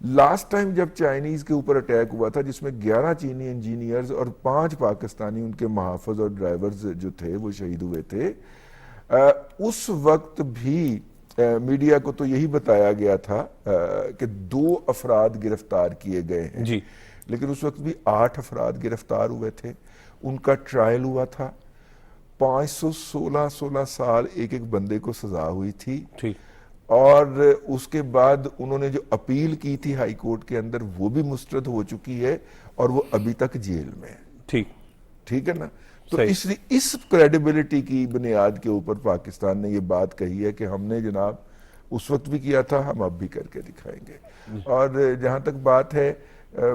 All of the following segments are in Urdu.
لاسٹ ٹائم جب چائنیز کے اوپر اٹیک ہوا تھا جس میں 11 چینی انجینئرز اور 5 پاکستانی ان کے محافظ اور ڈرائیورز جو تھے وہ شہید ہوئے تھے، اس وقت بھی میڈیا کو تو یہی بتایا گیا تھا کہ 2 افراد گرفتار کیے گئے ہیں، جی لیکن اس وقت بھی 8 افراد گرفتار ہوئے تھے. ان کا ٹرائل ہوا تھا، 516 سال ایک ایک بندے کو سزا ہوئی تھی، ٹھیک اور اس کے بعد انہوں نے جو اپیل کی تھی ہائی کورٹ کے اندر وہ بھی مسترد ہو چکی ہے اور وہ ابھی تک جیل میں ہے. ٹھیک ہے نا. تو اس کریڈیبلٹی کی بنیاد کے اوپر پاکستان نے یہ بات کہی ہے کہ ہم نے جناب اس وقت بھی کیا تھا، ہم اب بھی کر کے دکھائیں گے. اور جہاں تک بات ہے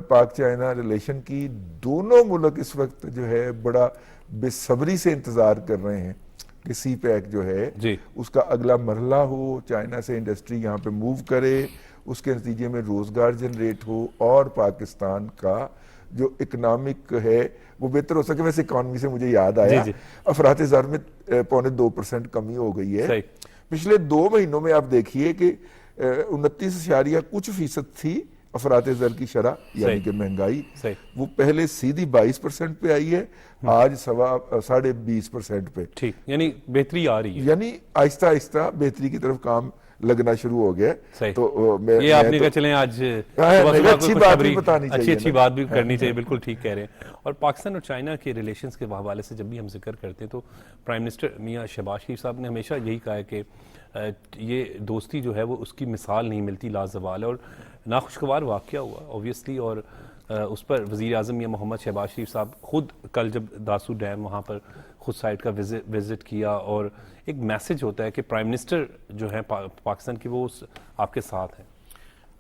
پاک چائنا ریلیشن کی، دونوں ملک اس وقت جو ہے بڑا بے صبری سے انتظار کر رہے ہیں کہ سی پیک جو ہے اس کا اگلا مرحلہ ہو، چائنا سے انڈسٹری یہاں پہ موو کرے، اس کے نتیجے میں روزگار جنریٹ ہو اور پاکستان کا جو اکنامک ہے وہ بہتر ہو سکے. ویسے اکانومی سے مجھے یاد آیا افراط زر میں 0.2% کمی ہو گئی ہے. پچھلے 2 مہینوں میں آپ دیکھیے کہ 29% تھی افراط زر کی شرح یعنی کہ مہنگائی، وہ پہلے سیدھی 22% پہ آئی ہے، آج 20.5% پہ. ٹھیک، یعنی بہتری آ رہی ہے، یعنی آہستہ آہستہ بہتری کی طرف کام لگنا شروع ہو گیا. تو یہ آپ نے کہا چلیں آج اچھی بات بھی بتانی چاہیے، اچھی بات بھی کرنی چاہیے. بالکل ٹھیک کہہ رہے ہیں. اور پاکستان اور چائنا کے ریلیشنز کے حوالے سے جب بھی ہم ذکر کرتے ہیں تو پرائم منسٹر میاں شہباز شریف صاحب نے ہمیشہ یہی کہا ہے کہ یہ دوستی جو ہے وہ اس کی مثال نہیں ملتی، لازوال ہے. اور ناخوشگوار واقعہ ہوا اوبویسلی، اور اس پر وزیر اعظم یا محمد شہباز شریف صاحب خود کل جب داسو ڈیم وہاں پر خود سائٹ کا وزٹ کیا، اور ایک میسج ہوتا ہے کہ پرائم منسٹر جو ہے پاکستان کی وہ آپ کے ساتھ ہیں.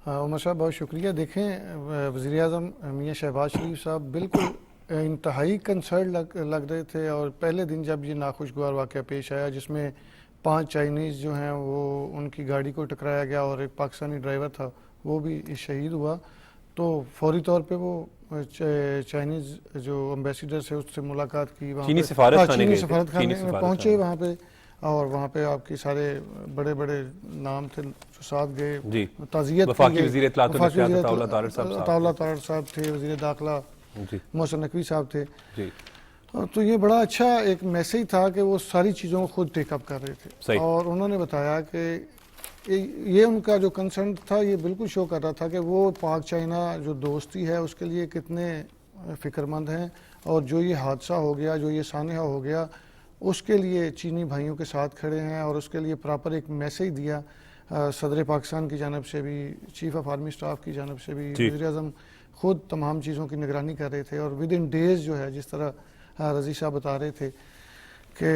عمر صاحب بہت شکریہ. دیکھیں وزیر اعظم میاں شہباز شریف صاحب بالکل انتہائی کنسرن لگ رہے تھے، اور پہلے دن جب یہ ناخوشگوار واقعہ پیش آیا جس میں 5 چائنیز جو ہیں وہ ان کی گاڑی کو ٹکرایا گیا اور ایک پاکستانی ڈرائیور تھا وہ بھی شہید ہوا، تو فوری طور پہ وہ چائنیز جو امبیسیڈر سے اس سے ملاقات کی، چینی سفارت خانے میں پہنچے وہاں پہ، اور وہاں پہ آپ کی سارے بڑے بڑے نام تھے جو ساتھ گئے، تعزیت وفاقی وزیر اطلاعات عطاءاللہ طاہر صاحب تھے، وزیر داخلہ محسن نقوی صاحب تھے. تو یہ بڑا اچھا ایک میسیج تھا کہ وہ ساری چیزوں کو خود ٹیک اپ کر رہے تھے، اور انہوں نے بتایا کہ یہ ان کا جو کنسرن تھا یہ بالکل شو کر رہا تھا کہ وہ پاک چائنا جو دوستی ہے اس کے لیے کتنے فکر مند ہیں، اور جو یہ حادثہ ہو گیا، جو یہ سانحہ ہو گیا، اس کے لیے چینی بھائیوں کے ساتھ کھڑے ہیں، اور اس کے لیے پراپر ایک میسیج دیا صدر پاکستان کی جانب سے بھی، چیف آف آرمی سٹاف کی جانب سے بھی. وزیر اعظم خود تمام چیزوں کی نگرانی کر رہے تھے، اور ود ان ڈیز جو ہے جس طرح رضی صاحب بتا رہے تھے کہ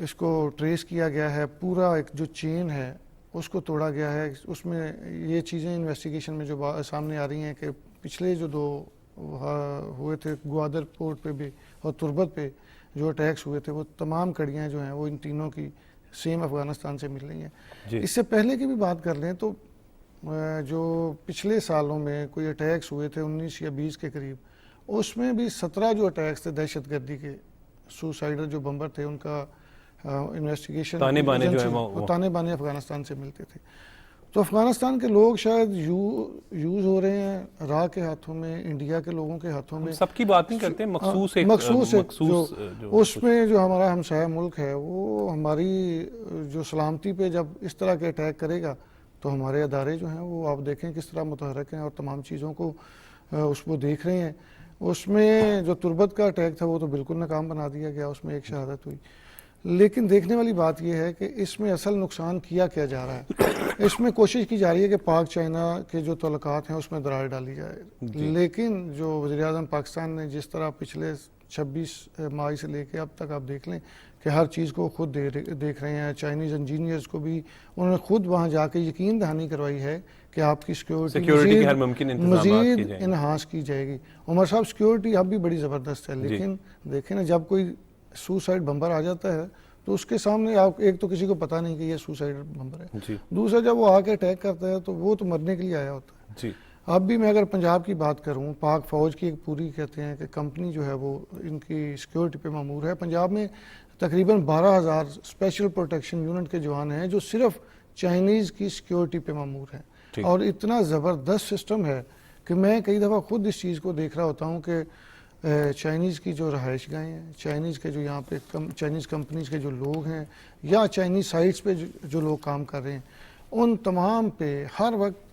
اس کو ٹریس کیا گیا ہے، پورا ایک جو چین ہے اس کو توڑا گیا ہے. اس میں یہ چیزیں انویسٹیگیشن میں جو سامنے آ رہی ہیں کہ پچھلے جو 2 ہوئے تھے گوادر پورٹ پہ بھی اور تربت پہ جو اٹیکس ہوئے تھے، وہ تمام کڑیاں جو ہیں وہ ان تینوں کی سیم افغانستان سے مل رہی ہیں. اس سے پہلے کی بھی بات کر لیں تو جو پچھلے سالوں میں کوئی اٹیکس ہوئے تھے 19 یا 20 کے قریب، اس میں بھی 17 جو اٹیکس تھے دہشت گردی کے، سوسائڈر جو بمبر تھے ان کا انویسٹیگیشن تانے بانے افغانستان سے ملتے تھے. تو افغانستان کے لوگ شاید یوز ہو رہے ہیں را کے ہاتھوں میں، انڈیا کے لوگوں کے ہاتھوں میں. سب کی بات نہیں کرتے، مخصوص اس میں جو ہمارا ہمسایہ ملک ہے وہ ہماری جو سلامتی پہ جب اس طرح کے اٹیک کرے گا تو ہمارے ادارے جو ہیں وہ آپ دیکھیں کس طرح متحرک ہیں اور تمام چیزوں کو اس کو دیکھ رہے ہیں. اس میں جو تربت کا اٹیک تھا وہ تو بالکل ناکام بنا دیا گیا، اس میں ایک شہادت ہوئی. لیکن دیکھنے والی بات یہ ہے کہ اس میں اصل نقصان کیا جا رہا ہے. اس میں کوشش کی جا رہی ہے کہ پاک چائنا کے جو تعلقات ہیں اس میں دراڑ ڈالی جائے. لیکن جو وزیر اعظم پاکستان نے جس طرح پچھلے 26 مئی سے لے کے اب تک آپ دیکھ لیں کہ ہر چیز کو خود دیکھ رہے ہیں، چائنیز انجینئرز کو بھی انہوں نے خود وہاں جا کے یقین دہانی کروائی ہے کہ آپ کی سیکیورٹی مزید انہانس کی جائے گی. عمر صاحب سیکیورٹی اب بھی بڑی زبردست ہے، لیکن دیکھیں نا جب کوئی سوسائڈ بمبر آ جاتا ہے تو اس کے سامنے آپ ایک تو کسی کو پتا نہیں کہ یہ سوسائڈ بمبر ہے، دوسرا جب وہ آ کے اٹیک کرتا ہے تو وہ تو مرنے کے لیے آیا ہوتا ہے. اب بھی میں اگر پنجاب کی بات کروں، پاک فوج کی ایک پوری کہتے ہیں کہ کمپنی جو ہے وہ ان کی سیکیورٹی پہ مامور ہے. پنجاب میں تقریباً 12,000 اسپیشل پروٹیکشن یونٹ کے جوان ہیں جو صرف چائنیز کی سیکیورٹی پہ مامور ہیں. اور اتنا زبردست سسٹم ہے کہ میں کئی دفعہ خود اس چیز کو دیکھ رہا ہوتا ہوں کہ چائنیز کی جو رہائش گاہیں ہیں، چائنیز کے جو یہاں پہ چائنیز کمپنیز کے جو لوگ ہیں یا چائنیز سائٹس پہ جو لوگ کام کر رہے ہیں، ان تمام پہ ہر وقت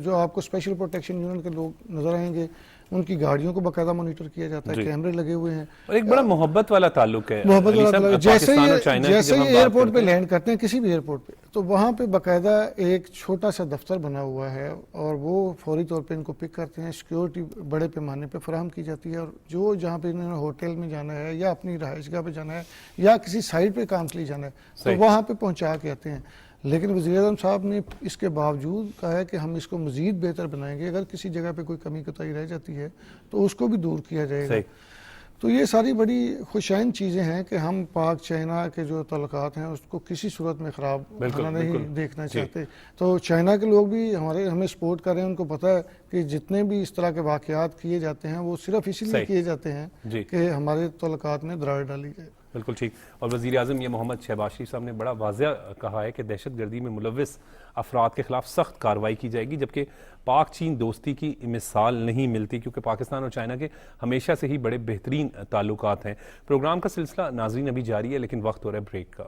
جو آپ کو اسپیشل پروٹیکشن یونٹ کے لوگ نظر آئیں گے، ان کی گاڑیوں کو باقاعدہ مانیٹر کیا جاتا ہے، کیمرے لگے ہوئے ہیں، اور ایک بڑا محبت والا تعلق ہے. محبت والا تعلق. جیسے ہی ایئرپورٹ پہ لینڈ کرتے ہیں کسی بھی ایئرپورٹ پہ، تو وہاں پہ باقاعدہ ایک چھوٹا سا دفتر بنا ہوا ہے اور وہ فوری طور پہ ان کو پک کرتے ہیں. سیکیورٹی بڑے پیمانے پہ فراہم کی جاتی ہے، اور جو جہاں پہ انہوں نے ہوٹل میں جانا ہے یا اپنی رہائش گاہ پہ جانا ہے یا کسی سائٹ پہ کام کے لیے جانا ہے تو وہاں پہ پہنچا کے آتے ہیں. لیکن وزیر اعظم صاحب نے اس کے باوجود کہا ہے کہ ہم اس کو مزید بہتر بنائیں گے، اگر کسی جگہ پہ کوئی کمی کوتاہی رہ جاتی ہے تو اس کو بھی دور کیا جائے گا. تو یہ ساری بڑی خوشائن چیزیں ہیں کہ ہم پاک چائنا کے جو تعلقات ہیں اس کو کسی صورت میں خراب ہونا نہیں دیکھنا چاہتے. تو چائنا کے لوگ بھی ہمیں سپورٹ کر رہے ہیں. ان کو پتہ ہے کہ جتنے بھی اس طرح کے واقعات کیے جاتے ہیں وہ صرف اسی لیے کیے جاتے ہیں کہ ہمارے تعلقات میں دراڑ ڈالی جائے. بالکل ٹھیک. اور وزیر اعظم یہ محمد شہباز شریف صاحب نے بڑا واضح کہا ہے کہ دہشت گردی میں ملوث افراد کے خلاف سخت کارروائی کی جائے گی، جبکہ پاک چین دوستی کی مثال نہیں ملتی، کیونکہ پاکستان اور چائنا کے ہمیشہ سے ہی بڑے بہترین تعلقات ہیں. پروگرام کا سلسلہ ناظرین ابھی جاری ہے، لیکن وقت ہو رہا ہے بریک کا.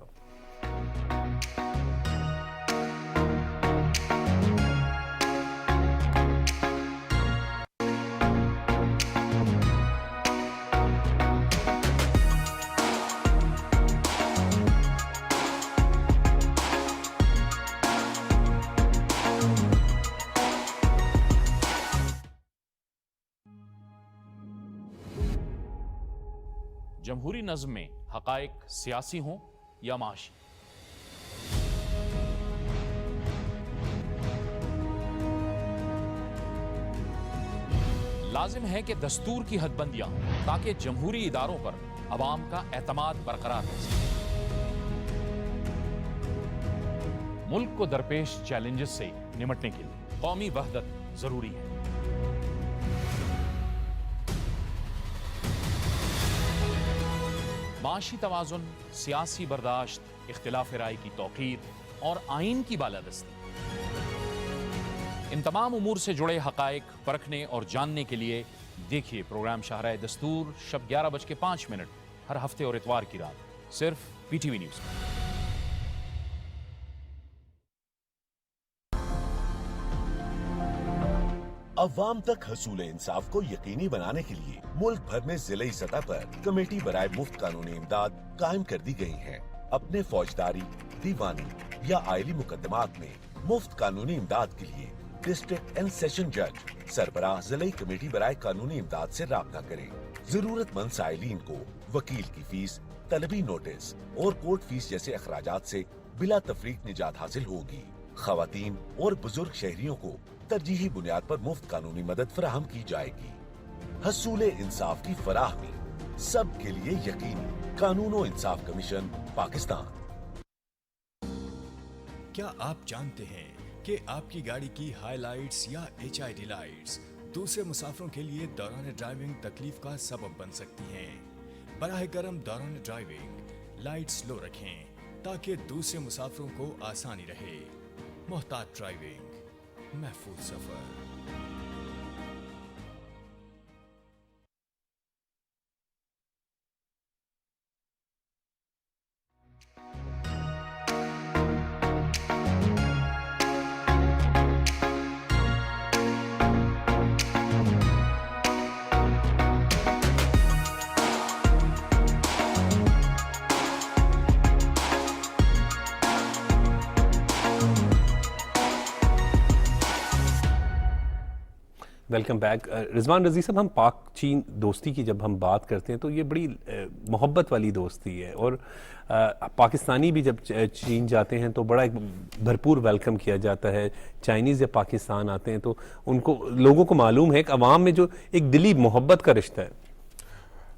جمہوری نظم میں حقائق سیاسی ہوں یا معاشی، لازم ہے کہ دستور کی حد بندیاں ہوں تاکہ جمہوری اداروں پر عوام کا اعتماد برقرار رہ سکے. ملک کو درپیش چیلنجز سے نمٹنے کے لیے قومی وحدت ضروری ہے. معاشی توازن، سیاسی برداشت، اختلاف رائے کی توقیر اور آئین کی بالادستی، ان تمام امور سے جڑے حقائق پرکھنے اور جاننے کے لیے دیکھیے پروگرام شاہراہ دستور شب 11:05 ہر ہفتے اور اتوار کی رات صرف پی ٹی وی نیوز پر. عوام تک حصول انصاف کو یقینی بنانے کے لیے ملک بھر میں ضلعی سطح پر کمیٹی برائے مفت قانونی امداد قائم کر دی گئی ہیں. اپنے فوجداری، دیوانی یا آئلی مقدمات میں مفت قانونی امداد کے لیے ڈسٹرکٹ اینڈ سیشن جج سربراہ ضلعی کمیٹی برائے قانونی امداد سے رابطہ کریں. ضرورت مند سائلین کو وکیل کی فیس، طلبی نوٹس اور کورٹ فیس جیسے اخراجات سے بلا تفریق نجات حاصل ہوگی. خواتین اور بزرگ شہریوں کو ترجیحی بنیاد پر مفت قانونی مدد فراہم کی جائے گی. حصول انصاف کی فراہمی سب کے لیے یقینی. قانون و انصاف کمیشن پاکستان. کیا آپ جانتے ہیں کہ آپ کی گاڑی کی ہائی لائٹس یا HID لائٹس دوسرے مسافروں کے لیے دوران ڈرائیونگ تکلیف کا سبب بن سکتی ہیں؟ براہ کرم دوران ڈرائیونگ لائٹس لو رکھیں تاکہ دوسرے مسافروں کو آسانی رہے. محتاط ڈرائیونگ، محفوظ سفر. Welcome back. رضوان رضی صاحب، ہم پاک چین دوستی کی جب ہم بات کرتے ہیں تو یہ بڑی محبت والی دوستی ہے، اور پاکستانی بھی جب چین جاتے ہیں تو بڑا ایک بھرپور ویلکم کیا جاتا ہے. چائنیز جب پاکستان آتے ہیں تو ان کو لوگوں کو معلوم ہے کہ عوام میں جو ایک دلی محبت کا رشتہ ہے.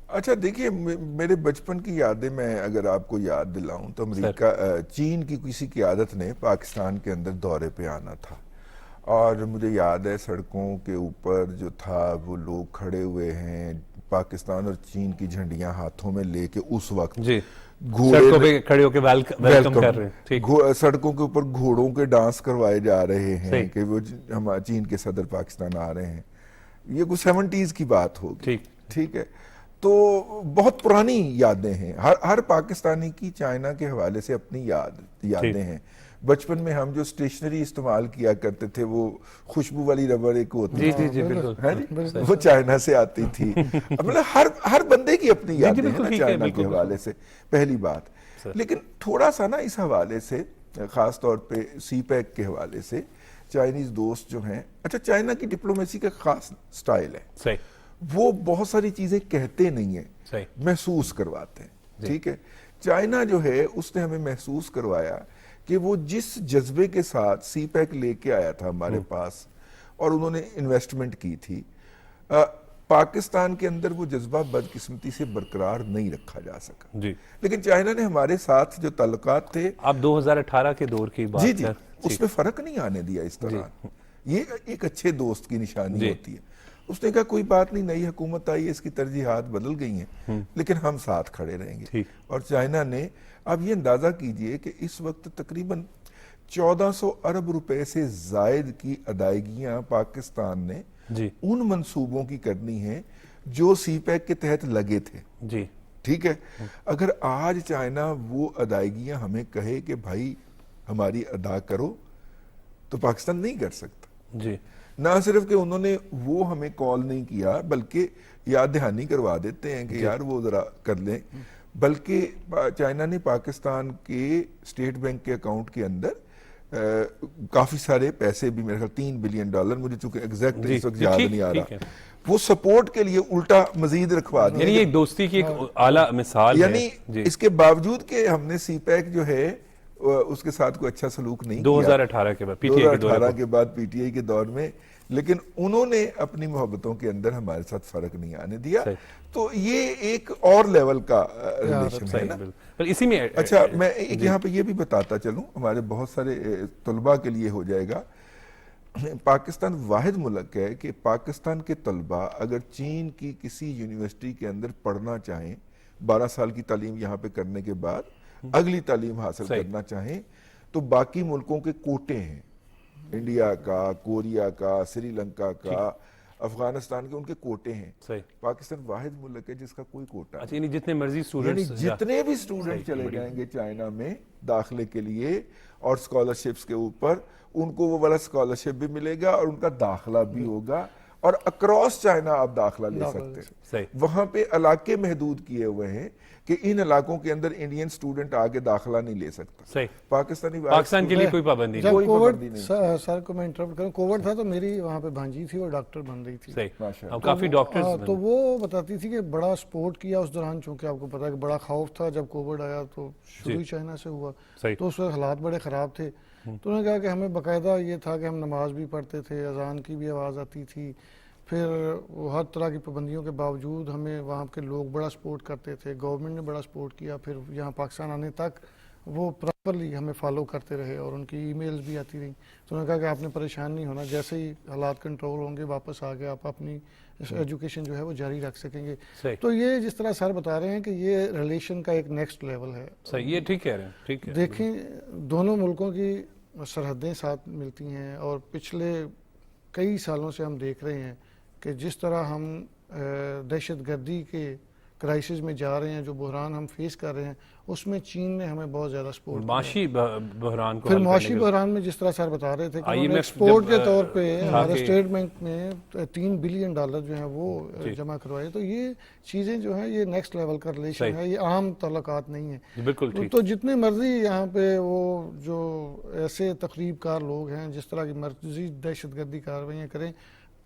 اچھا دیکھیے، میرے بچپن کی یادیں میں اگر آپ کو یاد دلاؤں تو امریکہ چین کی کسی قیادت نے پاکستان کے اندر دورے پہ آنا تھا، اور مجھے یاد ہے سڑکوں کے اوپر جو تھا وہ لوگ کھڑے ہوئے ہیں، پاکستان اور چین کی جھنڈیاں ہاتھوں میں لے کے اس وقت جی سڑکوں پہ کھڑے ہو کے ویلکم کر رہے ہیں, سڑکوں کے اوپر گھوڑوں کے ڈانس کروائے جا رہے ہیں کہ وہ چین کے صدر پاکستان آ رہے ہیں, یہ کچھ 70s کی بات ہوگی. ٹھیک ہے, تو بہت پرانی یادیں ہیں, ہر پاکستانی کی چائنا کے حوالے سے اپنی یادیں ہیں. بچپن میں ہم جو اسٹیشنری استعمال کیا کرتے تھے, وہ خوشبو والی ربڑ ایک ہوتی تھی, وہ چائنا سے آتی تھی. مطلب ہر بندے کی اپنی یادیں ہیں چائنا کے حوالے سے, پہلی بات. لیکن تھوڑا سا نا اس حوالے سے, خاص طور پہ سی پیک کے حوالے سے, چائنیز دوست جو ہیں, اچھا چائنا کی ڈپلومیسی کا خاص سٹائل ہے, وہ بہت ساری چیزیں کہتے نہیں ہیں, محسوس کرواتے ہیں. ٹھیک ہے, چائنا جو ہے اس نے ہمیں محسوس کروایا کہ وہ جس جذبے کے ساتھ سی پیک لے کے آیا تھا ہمارے پاس اور انہوں نے انویسٹمنٹ کی تھی, پاکستان کے اندر وہ جذبہ بدقسمتی سے برقرار نہیں رکھا جا سکا. لیکن چائنا نے ہمارے ساتھ جو تعلقات تھے, آپ 2018 کے دور کی بات جی اس میں فرق نہیں آنے دیا اس طرح. یہ ایک اچھے دوست کی نشانی ہوتی ہے. اس نے کہا کوئی بات نہیں, نئی حکومت آئی ہے, اس کی ترجیحات بدل گئی ہیں, لیکن ہم ساتھ کھڑے رہیں گے. اور چائنا نے, اب یہ اندازہ کیجئے کہ اس وقت تقریباً 1400 ارب روپے سے زائد کی ادائیگیاں پاکستان نے ان منصوبوں کی کرنی ہیں جو سی پیک کے تحت لگے تھے. ٹھیک ہے, اگر آج چائنا وہ ادائیگیاں ہمیں کہے کہ بھائی ہماری ادا کرو, تو پاکستان نہیں کر سکتا. نہ صرف کہ انہوں نے وہ ہمیں کال نہیں کیا, بلکہ یاد دہانی کروا دیتے ہیں کہ یار وہ ذرا کر لیں, بلکہ چائنا نے پاکستان کے اسٹیٹ بینک کے اکاؤنٹ کے اندر کافی سارے پیسے بھی, میرے خیال $3 بلین, مجھے چونکہ ایگزیکٹ اس وقت یاد نہیں آ رہا, وہ سپورٹ کے لیے الٹا مزید رکھوا دیا. یعنی ایک دوستی کی ایک اعلیٰ مثال ہے. یعنی اس کے باوجود کہ ہم نے سی پیک جو ہے اس کے ساتھ کوئی اچھا سلوک نہیں کیا 2018 کے بعد پی ٹی آئی کے دور میں, لیکن انہوں نے اپنی محبتوں کے اندر ہمارے ساتھ فرق نہیں آنے دیا. تو یہ ایک اور لیول کا ریلیشن ہے نا. اسی میں اچھا میں ایک یہاں پہ یہ بھی بتاتا چلوں, ہمارے بہت سارے طلباء کے لیے ہو جائے گا, پاکستان واحد ملک ہے کہ پاکستان کے طلباء اگر چین کی کسی یونیورسٹی کے اندر پڑھنا چاہیں, 12 سال کی تعلیم یہاں پہ کرنے کے بعد اگلی تعلیم حاصل کرنا چاہیں, تو باقی ملکوں کے کوٹے ہیں, انڈیا کا, کوریا کا, سری لنکا کا, افغانستان کے, ان کے کوٹے ہیں. پاکستان واحد ملک ہے جس کا کوئی کوٹا نہیں. یعنی جتنے مرضی اسٹوڈنٹس, جتنے بھی اسٹوڈنٹ چلے جائیں گے چائنا میں داخلے کے لیے اور اسکالرشپس کے اوپر, ان کو وہ والا اسکالرشپ بھی ملے گا اور ان کا داخلہ بھی ہوگا, اور اکراس چائنا آپ داخلہ لے سکتے ہیں. وہاں پہ علاقے محدود کیے ہوئے ہیں کہ ان علاقوں کے اندر انڈین سٹوڈنٹ آگے داخلہ نہیں لے سکتا. پاکستان کے لیے کوئی پابندی نہیں. جب کووڈ, سر کو میں انٹرپٹ کروں, کووڈ تھا تو میری وہاں پہ بھانجی تھی اور ڈاکٹر بن رہی تھی, کافی ڈاکٹرز, تو وہ بتاتی تھی کہ بڑا سپورٹ کیا اس دوران, چونکہ آپ کو پتا ہے کہ بڑا خوف تھا جب کووڈ آیا, تو شروع ہی چائنا سے ہوا, تو اس وقت حالات بڑے خراب تھے. تو انہوں نے کہا کہ ہمیں باقاعدہ یہ تھا کہ ہم نماز بھی پڑھتے تھے, اذان کی بھی آواز آتی تھی, پھر ہر طرح کی پابندیوں کے باوجود ہمیں وہاں کے لوگ بڑا سپورٹ کرتے تھے, گورنمنٹ نے بڑا سپورٹ کیا, پھر یہاں پاکستان آنے تک وہ پراپرلی ہمیں فالو کرتے رہے اور ان کی ای میلز بھی آتی رہیں. تو انہوں نے کہا کہ آپ نے پریشان نہیں ہونا, جیسے ہی حالات کنٹرول ہوں گے واپس آ گئے آپ اپنی ایجوکیشن جو ہے وہ جاری رکھ سکیں گے. تو یہ جس طرح سر بتا رہے ہیں کہ یہ ریلیشن کا ایک نیکسٹ لیول ہے. یہ ٹھیک کہہ رہے ہیں, ٹھیک ہے. دیکھیں دونوں ملکوں کی سرحدیں ساتھ ملتی ہیں, اور پچھلے کئی سالوں سے ہم دیکھ رہے ہیں کہ جس طرح ہم دہشت گردی کے کرائسس میں جا رہے ہیں, جو بحران ہم فیس کر رہے ہیں, اس میں چین نے ہمیں بہت زیادہ سپورٹ کیا. معاشی بحران کو, پھر معاشی بحران میں جس طرح سر بتا رہے تھے کہ ایکسپورٹ کے طور پہ ہمارے اسٹیٹ بینک میں $3 بلین جو ہیں وہ جمع کروائے. تو یہ چیزیں جو ہیں یہ نیکسٹ لیول کا ریلیشن ہے, یہ عام تعلقات نہیں ہیں. بالکل. تو جتنے مرضی یہاں پہ وہ جو ایسے تقریب کار لوگ ہیں جس طرح کی مرضی دہشت گردی کاروائیاں کریں,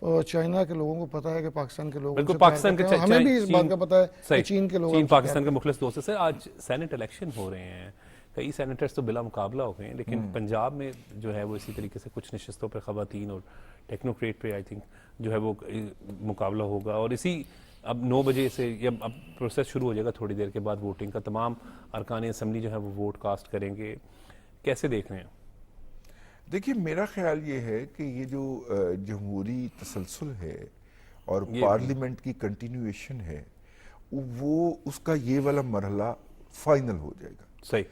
اور چائنا کے لوگوں کو پتا ہے کہ پاکستان کے لوگوں سے پاکستان کے, ہمیں بھی اس بات کا پتا ہے کہ چین کے لوگ, چین پاکستان کے مخلص دوست سے. آج سینٹ الیکشن ہو رہے ہیں, کئی سینیٹرز تو بلا مقابلہ ہو گئے ہیں, لیکن پنجاب میں جو ہے وہ اسی طریقے سے کچھ نشستوں پہ خواتین اور ٹیکنوکریٹ پہ آئی تھنک جو ہے وہ مقابلہ ہوگا. اور اسی اب 9 بجے سے اب پروسیس شروع ہو جائے گا تھوڑی دیر کے بعد ووٹنگ کا, تمام ارکان اسمبلی جو ہے وہ ووٹ کاسٹ کریں گے. کیسے دیکھ رہے ہیں؟ دیکھیے میرا خیال یہ ہے کہ یہ جو جمہوری تسلسل ہے اور پارلیمنٹ کی کنٹینیویشن ہے وہ اس کا یہ والا مرحلہ فائنل ہو جائے گا. صحیح.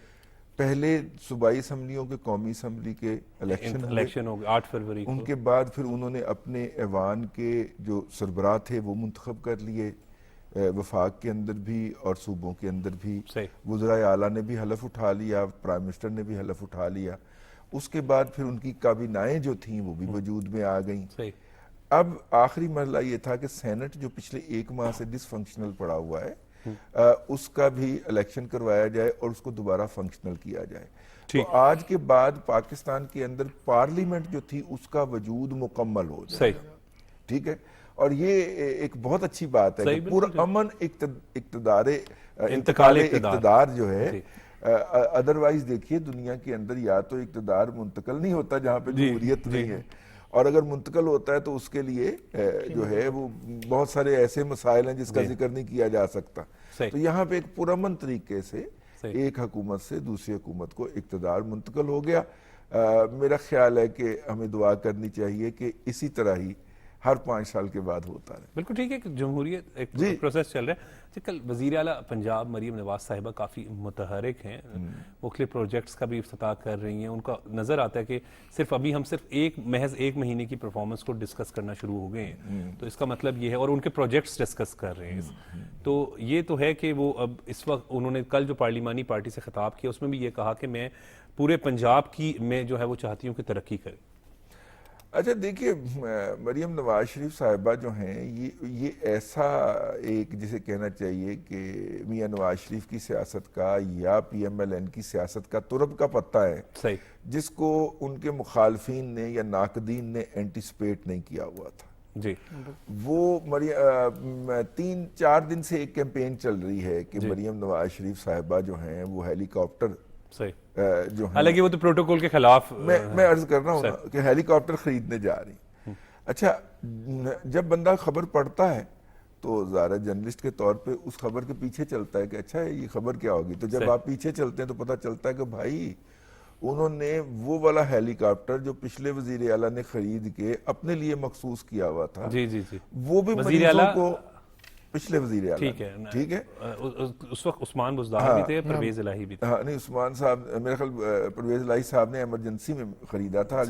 پہلے صوبائی اسمبلیوں کے قومی اسمبلی کے الیکشن ہو گئے 8 فروری کو. ان کے بعد پھر انہوں نے اپنے ایوان کے جو سربراہ تھے وہ منتخب کر لیے, وفاق کے اندر بھی اور صوبوں کے اندر بھی. وزرائے اعلیٰ نے بھی حلف اٹھا لیا, پرائم منسٹر نے بھی حلف اٹھا لیا. اس کے بعد پھر ان کی کابینائیں جو تھیں وہ بھی وجود میں آ گئیں. اب آخری مرحلہ یہ تھا کہ سینٹ جو پچھلے 1 ماہ سے ڈس فنکشنل پڑا ہوا ہے اس کا بھی الیکشن کروایا جائے اور اس کو دوبارہ فنکشنل کیا جائے. تو آج کے بعد پاکستان کے اندر پارلیمنٹ جو تھی اس کا وجود مکمل ہو جائے گا. ٹھیک ہے, اور یہ ایک بہت اچھی بات ہے کہ پورا امن انتقال اقتدار جو ہے. ادروائز دیکھیے دنیا کے اندر یا تو اقتدار منتقل نہیں ہوتا جہاں پہ جمہوریت نہیں ہے, اور اگر منتقل ہوتا ہے تو اس کے لیے جو ہے وہ بہت سارے ایسے مسائل ہیں جس کا ذکر نہیں کیا جا سکتا. تو یہاں پہ ایک پرامن طریقے سے ایک حکومت سے دوسری حکومت کو اقتدار منتقل ہو گیا. میرا خیال ہے کہ ہمیں دعا کرنی چاہیے کہ اسی طرح ہی ہر 5 سال کے بعد ہوتا ہے. بالکل ٹھیک ہے کہ جمہوریت ایک پروسیس چل رہا ہے. کل وزیر اعلیٰ پنجاب مریم نواز صاحبہ کافی متحرک ہیں, مختلف پروجیکٹس کا بھی افتتاح کر رہی ہیں. ان کا نظر آتا ہے کہ ہم صرف محض 1 مہینے کی پرفارمنس کو ڈسکس کرنا شروع ہو گئے ہیں. تو اس کا مطلب یہ ہے, اور ان کے پروجیکٹس ڈسکس کر رہے ہیں. تو یہ تو ہے کہ وہ اب اس وقت انہوں نے کل جو پارلیمانی پارٹی سے خطاب کیا اس میں بھی یہ کہا کہ میں پورے پنجاب کی میں جو ہے وہ چاہتی ہوں کہ ترقی کرے. اچھا دیکھیے, مریم نواز شریف صاحبہ جو ہیں یہ ایسا ایک جسے کہنا چاہیے کہ میاں نواز شریف کی سیاست کا یا پی ایم ایل این کی سیاست کا ترب کا پتہ ہے جس کو ان کے مخالفین نے یا ناقدین نے اینٹیسپیٹ نہیں کیا ہوا تھا. جی, وہ 3-4 دن سے ایک کیمپین چل رہی ہے کہ مریم نواز شریف صاحبہ جو ہیں وہ ہیلی کاپٹر جو حالانکہ وہ تو پروٹوکول کے خلاف, میں عرض کر رہا ہوں کہ ہیلی کاپٹر خریدنے جا رہی. اچھا, جب بندہ خبر پڑھتا ہے تو ظاہر جرنلسٹ کے طور پہ اس خبر کے پیچھے چلتا ہے کہ اچھا یہ خبر کیا ہوگی. تو جب آپ پیچھے چلتے ہیں تو پتہ چلتا ہے کہ بھائی انہوں نے وہ والا ہیلی کاپٹر جو پچھلے وزیر اعلیٰ نے خرید کے اپنے لیے مخصوص کیا ہوا تھا, وہ بھی مریضوں کو پچھلے وزیر اعلیٰ, ٹھیک ہے, اس وقت عثمان بزدار بھی تھے, پرویز الہی بھی تھے. ہاں نہیں, عثمان صاحب میرے خیال پرویز الہی صاحب نے ایمرجنسی میں خریدا تھا,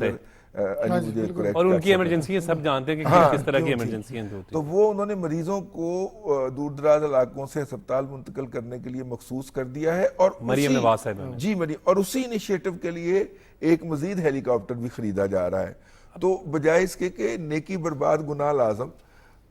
اور ان کی ایمرجنسی سب جانتے ہیں کہ کس طرح کی ایمرجنسی ہیں. تو وہ انہوں نے مریضوں کو دور دراز علاقوں سے ہسپتال منتقل کرنے کے لیے مخصوص کر دیا ہے. اور مریم نواز صاحب جی اور اسی انیشیٹو کے لیے ایک مزید ہیلی کاپٹر بھی خریدا جا رہا ہے. تو بجائے اس کے کہ نیکی برباد گناہ لازم,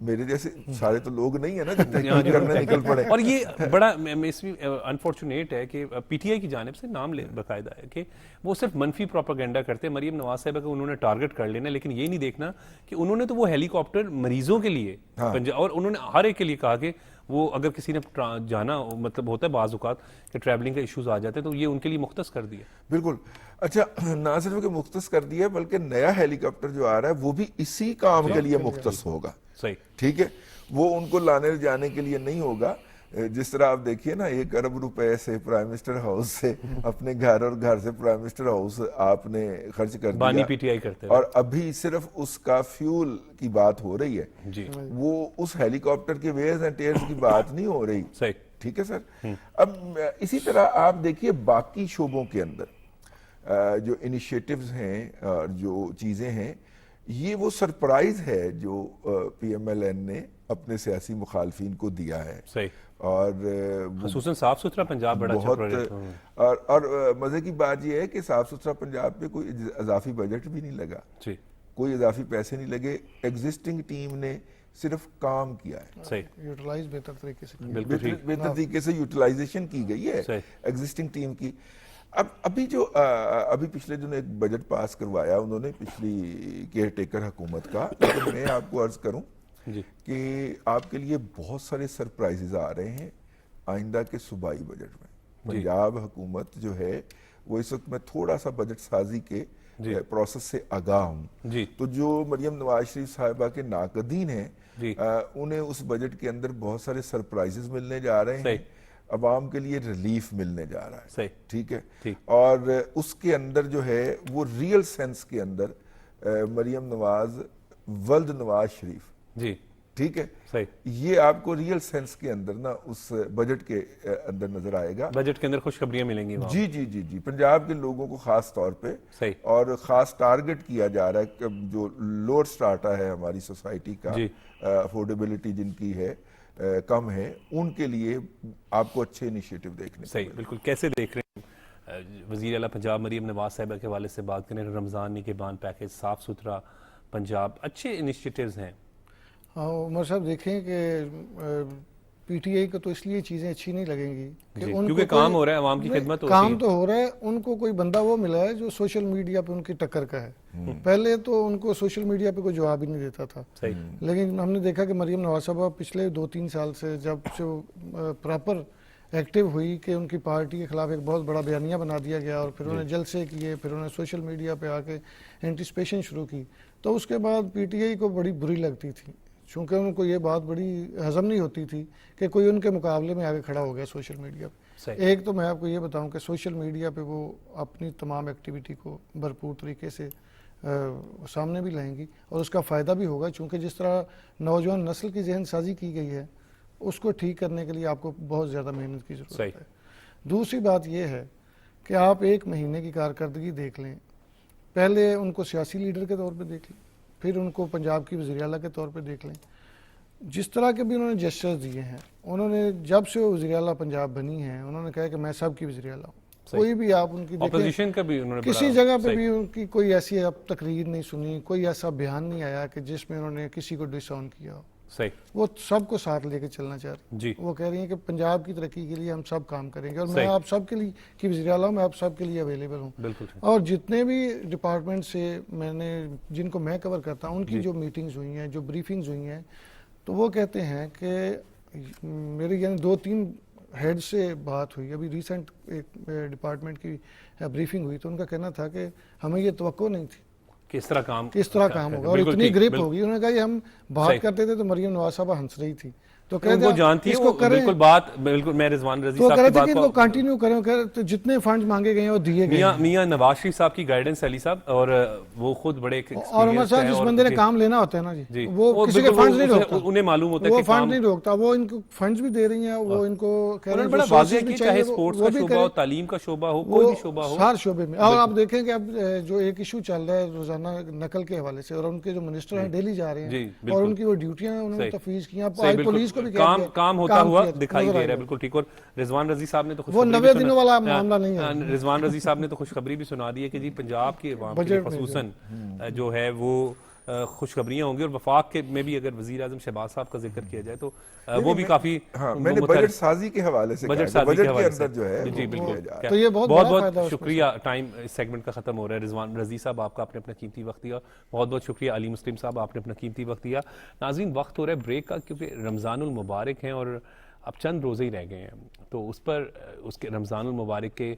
میرے جیسے سارے تو لوگ نہیں ہیں نا جو تحقیق کرنے نکل پڑے. اور یہ بڑا اس میں انفارچونیٹ ہے کہ پی ٹی آئی کی جانب سے نام باقاعدہ ہے کہ وہ صرف منفی پروپیگنڈا کرتے ہیں. مریم نواز صاحبہ کو انہوں نے ٹارگٹ کر لینا, لیکن یہ نہیں دیکھنا کہ انہوں نے تو وہ ہیلی کاپٹر مریضوں کے لیے اور انہوں نے ہر ایک کے لیے کہا کہ وہ اگر کسی نے جانا مطلب ہوتا ہے بعض اوقات کہ ٹریولنگ کا ایشوز آ جاتے ہیں تو یہ ان کے لیے مختص کر دیا. بالکل. اچھا, نہ صرف کہ مختص کر دیا بلکہ نیا ہیلی کاپٹر جو آ رہا ہے وہ بھی اسی کام کے لیے مختص ہوگا. ٹھیک ہے, وہ ان کو لانے جانے کے لیے نہیں ہوگا. جس طرح آپ دیکھیے نا 1 ارب روپے سے پرائم منسٹر ہاؤس سے اپنے گھر اور گھر سے پرائم منسٹر ہاؤس آپ نے خرچ کر دیا, پی ٹی آئی کرتے اور ابھی صرف اس کا فیول کی بات ہو رہی ہے. وہ اس ہیلی کاپٹر کے ویئرز اینڈ ٹیئرز کی بات نہیں ہو رہی. ٹھیک ہے سر. اب اسی طرح آپ دیکھیے باقی شعبوں کے اندر جو انیشیٹیوز ہیں اور جو چیزیں ہیں, یہ وہ سرپرائز ہے جو پی ایم ایل این نے اپنے سیاسی مخالفین کو دیا ہے. اور خصوصاً صاف ستھرا پنجاب بڑا اچھا پروجیکٹ, اور مزے کی بات یہ ہے کہ صاف ستھرا پنجاب پہ کوئی اضافی بجٹ بھی نہیں لگا, کوئی اضافی پیسے نہیں لگے. ایگزسٹنگ ٹیم نے صرف کام کیا ہے, یوٹیلائز بہتر طریقے سے یوٹیلائزیشن کی گئی ہے ایگزسٹنگ ٹیم کی. ابھی پچھلے دنوں ایک بجٹ پاس کروایا انہوں نے پچھلی کیئر ٹیکر حکومت کا, لیکن میں آپ کو عرض کروں کہ آپ کے لیے بہت سارے سرپرائزز آ رہے ہیں آئندہ کے صوبائی بجٹ میں. پنجاب حکومت جو ہے وہ اس وقت میں تھوڑا سا بجٹ سازی کے پروسیس سے آگاہ ہوں. تو جو مریم نواز شریف صاحبہ کے ناقدین ہیں انہیں اس بجٹ کے اندر بہت سارے سرپرائزز ملنے جا رہے ہیں, عوام کے لیے ریلیف ملنے جا رہا ہے. ٹھیک ہے, اور اس کے اندر جو ہے وہ ریئل سینس کے اندر مریم نواز ولد نواز شریف ٹھیک ہے, صحیح, یہ آپ کو ریئل سینس کے اندر نا اس بجٹ کے اندر نظر آئے گا. بجٹ کے اندر خوشخبریاں ملیں گی وہاں. جی جی جی جی, پنجاب کے لوگوں کو خاص طور پہ صحیح, اور خاص ٹارگٹ کیا جا رہا ہے کہ جو لوور سٹراٹا ہے ہماری سوسائٹی کا, جی, افورڈیبلٹی جن کی ہے کم ہے, ان کے لیے آپ کو اچھے انیشیٹو دیکھنے. صحیح, بالکل. کیسے دیکھ رہے ہیں وزیر اعلیٰ پنجاب مریم نواز صاحبہ کے حوالے سے بات کریں, رمضان نگہبان پیکیج, صاف ستھرا پنجاب, اچھے انیشیٹیوز ہیں. ہاں عمر صاحب دیکھیں کہ پی ٹی آئی کو تو اس لیے چیزیں اچھی نہیں لگیں گی کہ ان کیونکہ کام ہو رہا ہے, عوام کی خدمت ہو رہی ہے. کام تو ہو رہا ہے, ان کو کوئی بندہ وہ ملا ہے جو سوشل میڈیا پہ ان کی ٹکر کا ہے. پہلے تو ان کو سوشل میڈیا پہ کوئی جواب ہی نہیں دیتا تھا, لیکن ہم نے دیکھا کہ مریم نواز صاحبہ پچھلے 2-3 سال سے جب سے وہ پراپر ایکٹیو ہوئی کہ ان کی پارٹی کے خلاف ایک بہت بڑا بیانیہ بنا دیا گیا, اور پھر انہوں نے جلسے کیے, پھر انہوں نے سوشل میڈیا پہ آ کے اینٹیسپیشن شروع کی, تو اس کے بعد پی ٹی آئی کو بڑی بری لگتی تھی, چونکہ ان کو یہ بات بڑی ہضم نہیں ہوتی تھی کہ کوئی ان کے مقابلے میں آگے کھڑا ہو گیا سوشل میڈیا پہ. ایک تو میں آپ کو یہ بتاؤں کہ سوشل میڈیا پہ وہ اپنی تمام ایکٹیویٹی کو بھرپور طریقے سے سامنے بھی لائیں گی, اور اس کا فائدہ بھی ہوگا, چونکہ جس طرح نوجوان نسل کی ذہن سازی کی گئی ہے اس کو ٹھیک کرنے کے لیے آپ کو بہت زیادہ محنت کی ضرورت ہے. دوسری بات یہ ہے کہ آپ 1 مہینے کی کارکردگی دیکھ لیں, پہلے ان کو سیاسی لیڈر کے طور پہ دیکھ لیں, پھر ان کو پنجاب کی وزیر اعلیٰ کے طور پہ دیکھ لیں. جس طرح کے بھی انہوں نے جسچرز دیے ہیں, انہوں نے جب سے وہ وزیر اعلیٰ پنجاب بنی ہیں انہوں نے کہا کہ میں سب کی وزیر اعلیٰ ہوں. کوئی بھی آپ ان کی اپوزیشن کا بھی انہوں نے کسی جگہ پہ بھی ان کی کوئی ایسی اب تقریر نہیں سنی, کوئی ایسا بیان نہیں آیا کہ جس میں انہوں نے کسی کو ڈس آن کیا ہو. وہ سب کو ساتھ لے کے چلنا چاہ رہے ہیں. وہ کہہ رہی ہیں کہ پنجاب کی ترقی کے لیے ہم سب کام کریں گے, اور میں آپ سب کے لیے کی وزیر اعلیٰ ہوں, میں آپ سب کے لیے اویلیبل ہوں. اور جتنے بھی ڈپارٹمنٹ سے میں نے جن کو میں کور کرتا ہوں ان کی جو میٹنگز ہوئی ہیں, جو بریفنگز ہوئی ہیں, تو وہ کہتے ہیں کہ میری یعنی 2-3 ہیڈ سے بات ہوئی, ابھی ریسنٹ ایک ڈپارٹمنٹ کی بریفنگ ہوئی, تو ان کا کہنا تھا کہ ہمیں یہ توقع نہیں تھی کس طرح کام ہوگا, اور اتنی گرپ ہوگی. انہوں نے کہا یہ ہم بات کرتے تھے تو مریم نواز صاحبہ ہنس رہی تھی, تو وہ جانتی ہے, بالکل بات بالکل. میں رضوان رضی صاحب کی بات کو کنٹینیو کریں, تو جتنے فنڈ مانگے گئے ہیں وہ دیے گئے. میاں نواز شریف صاحب کی گائیڈنس علی صاحب, اور وہ خود بڑے, اور عمر صاحب جس بندے نے کام لینا ہوتا ہے نا جی, وہ کسی کے فنڈز نہیں روکتا, انہیں معلوم ہوتا ہے وہ فنڈ نہیں روکتا, وہ ان کو فنڈز بھی دے رہی ہیں, وہ ان کو کہہ رہے ہیں بڑا واضح ہے کہ چاہے سپورٹس کا شعبہ ہو, تعلیم کا شعبہ ہو, کوئی بھی شعبہ ہو, ہر شعبے میں. اور آپ دیکھیں کہ اب جو ایک ایشو چل رہا ہے روزانہ نقل کے حوالے سے, اور ان کے جو منسٹر ہیں ڈیلی جا رہے ہیں, اور ان کی وہ ڈیوٹیاں انہوں نے تفویض کی, پولیس کو بھی کام ہوتا ہوا دکھائی دے رہا ہے. بالکل ٹھیک. اور رضوان رضی صاحب نے تو وہ 90 دنوں والا معاملہ نہیں ہے. رضوان رضی صاحب نے تو خوشخبری بھی سنا دی ہے کہ جی پنجاب کے عوام کے خصوصاً جو ہے وہ خوشخبریاں ہوں گی, اور وفاق کے میں بھی اگر وزیر اعظم شہباز صاحب کا ذکر کیا جائے تو وہ بھی کافی, میں نے بجٹ سازی کے حوالے سے بجٹ سازی کے حوالے سے جو ہے. جی بالکل. تو یہ بہت بہت شکریہ. ٹائم اس سیگمنٹ کا ختم ہو رہا ہے. رضوان رضی صاحب آپ کا آپ نے اپنا قیمتی وقت دیا, بہت بہت شکریہ. علی مسلم صاحب آپ نے اپنا قیمتی وقت دیا. ناظرین وقت ہو رہا ہے بریک کا, کیونکہ رمضان المبارک ہیں اور اب چند روزے ہی رہ گئے ہیں, تو اس پر اس کے رمضان المبارک کے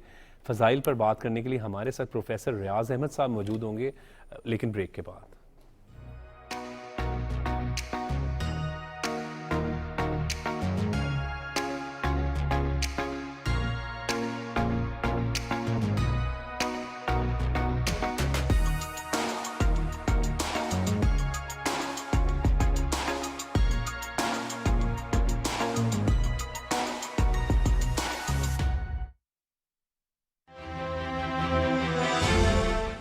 فضائل پر بات کرنے کے لیے ہمارے ساتھ پروفیسر ریاض احمد صاحب موجود ہوں گے, لیکن بریک کے بعد.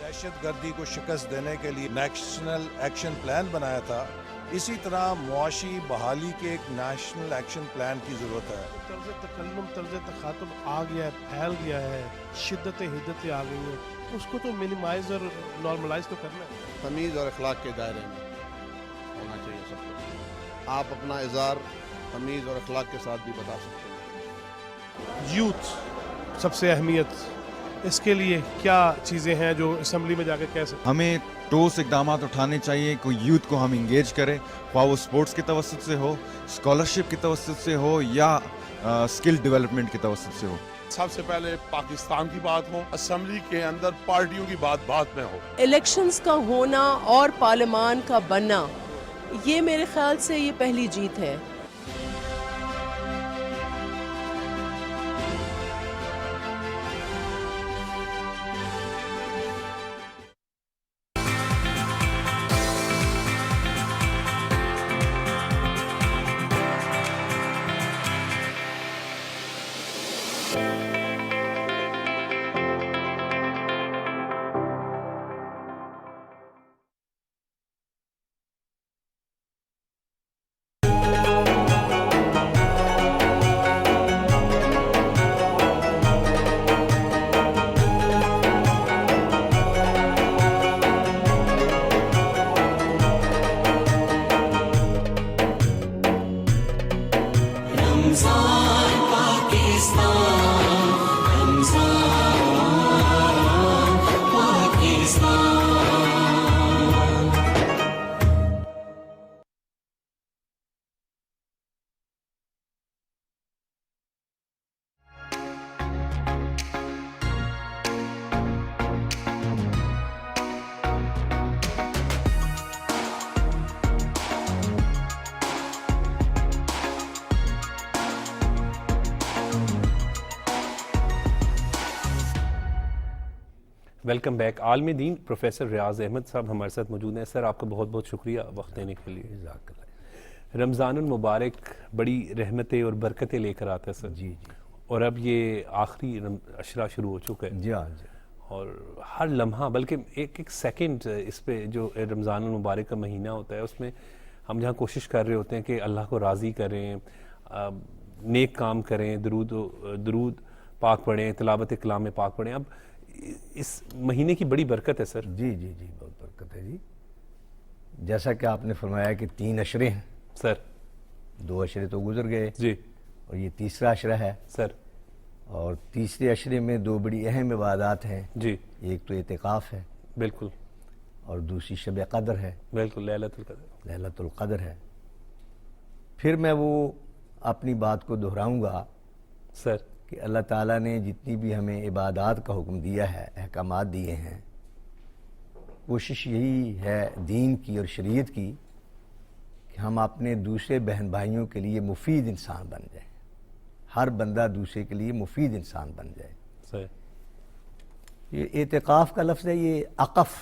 دہشت گردی کو شکست دینے کے لیے نیشنل ایکشن پلان بنایا تھا, اسی طرح معاشی بحالی کے ایک نیشنل ایکشن پلان کی ضرورت ہے. طرز تکلم, طرز تخاطب آ گیا ہے, پھیل گیا ہے, شدتیں حدتیں آ گئی ہیں, اس کو تو منیمائز اور نارملائز تو کرنا ہے. تمیز اور اخلاق کے دائرے میں ہونا چاہیے سب کو. آپ اپنا اظہار تمیز اور اخلاق کے ساتھ بھی بتا سکتے ہیں. یوتھ سب سے اہمیت, اس کے لیے کیا چیزیں ہیں جو اسمبلی میں جا کے کہہ سکتے ہیں؟ ہمیں ٹھوس اقدامات اٹھانے چاہیے. کوئی یوتھ کو ہم انگیج کریں, خواہ وہ سپورٹس کے توسط سے ہو, اسکالرشپ کے توسط سے ہو, یا اسکل ڈیولپمنٹ کے توسط سے ہو. سب سے پہلے پاکستان کی بات ہو, اسمبلی کے اندر پارٹیوں کی بات میں ہو. الیکشنز کا ہونا اور پارلیمان کا بننا, یہ میرے خیال سے یہ پہلی جیت ہے. Welcome back. عالم دین پروفیسر ریاض احمد صاحب ہمارے ساتھ موجود ہیں. سر آپ کا بہت بہت شکریہ وقت دینے کے لیے. رمضان المبارک بڑی رحمتیں اور برکتیں لے کر آتا ہے سر. جی اور اب یہ آخری عشرہ شروع ہو چکا ہے. جی ہاں جی. اور ہر لمحہ بلکہ ایک سیکنڈ اس پہ جو رمضان المبارک کا مہینہ ہوتا ہے اس میں ہم جہاں کوشش کر رہے ہوتے ہیں کہ اللہ کو راضی کریں, نیک کام کریں, درود پاک پڑھیں, تلاوت کلام پاک پڑھیں. اب اس مہینے کی بڑی برکت ہے سر. جی جی جی بہت برکت ہے جی. جیسا کہ آپ نے فرمایا کہ 3 عشرے ہیں سر. 2 عشرے تو گزر گئے جی, اور یہ تیسرا عشرہ ہے سر. اور تیسرے عشرے میں 2 بڑی اہم عبادات ہیں. جی, ایک تو اعتکاف ہے, بالکل, اور دوسری شب قدر ہے. بالکل, لیلۃ القدر. لیلۃ القدر ہے. پھر میں وہ اپنی بات کو دہراؤں گا سر کہ اللہ تعالیٰ نے جتنی بھی ہمیں عبادات کا حکم دیا ہے, احکامات دیے ہیں, کوشش یہی ہے دین کی اور شریعت کی کہ ہم اپنے دوسرے بہن بھائیوں کے لیے مفید انسان بن جائیں. ہر بندہ دوسرے کے لیے مفید انسان بن جائے. صحیح. یہ اعتکاف کا لفظ ہے, یہ عقف,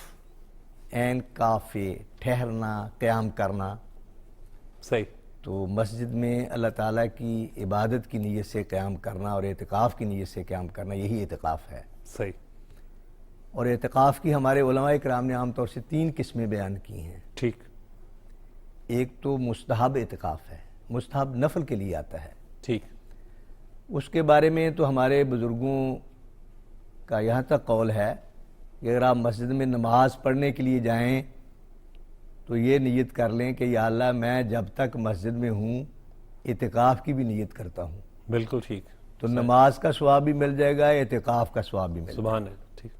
عین کاف, ٹھہرنا, قیام کرنا. صحیح. تو مسجد میں اللہ تعالیٰ کی عبادت کی نیت سے قیام کرنا اور اعتکاف کی نیت سے قیام کرنا, یہی اعتکاف ہے. صحیح. اور اعتکاف کی ہمارے علماء کرام نے عام طور سے 3 قسمیں بیان کی ہیں. ٹھیک. ایک تو مستحب اعتکاف ہے, مستحب نفل کے لیے آتا ہے. ٹھیک. اس کے بارے میں تو ہمارے بزرگوں کا یہاں تک قول ہے کہ اگر آپ مسجد میں نماز پڑھنے کے لیے جائیں تو یہ نیت کر لیں کہ یا اللہ میں جب تک مسجد میں ہوں اعتکاف کی بھی نیت کرتا ہوں. بالکل ٹھیک. تو نماز کا ثواب بھی مل جائے گا, اعتکاف کا ثواب بھی مل جائے گا. سبحان اللہ. ٹھیک.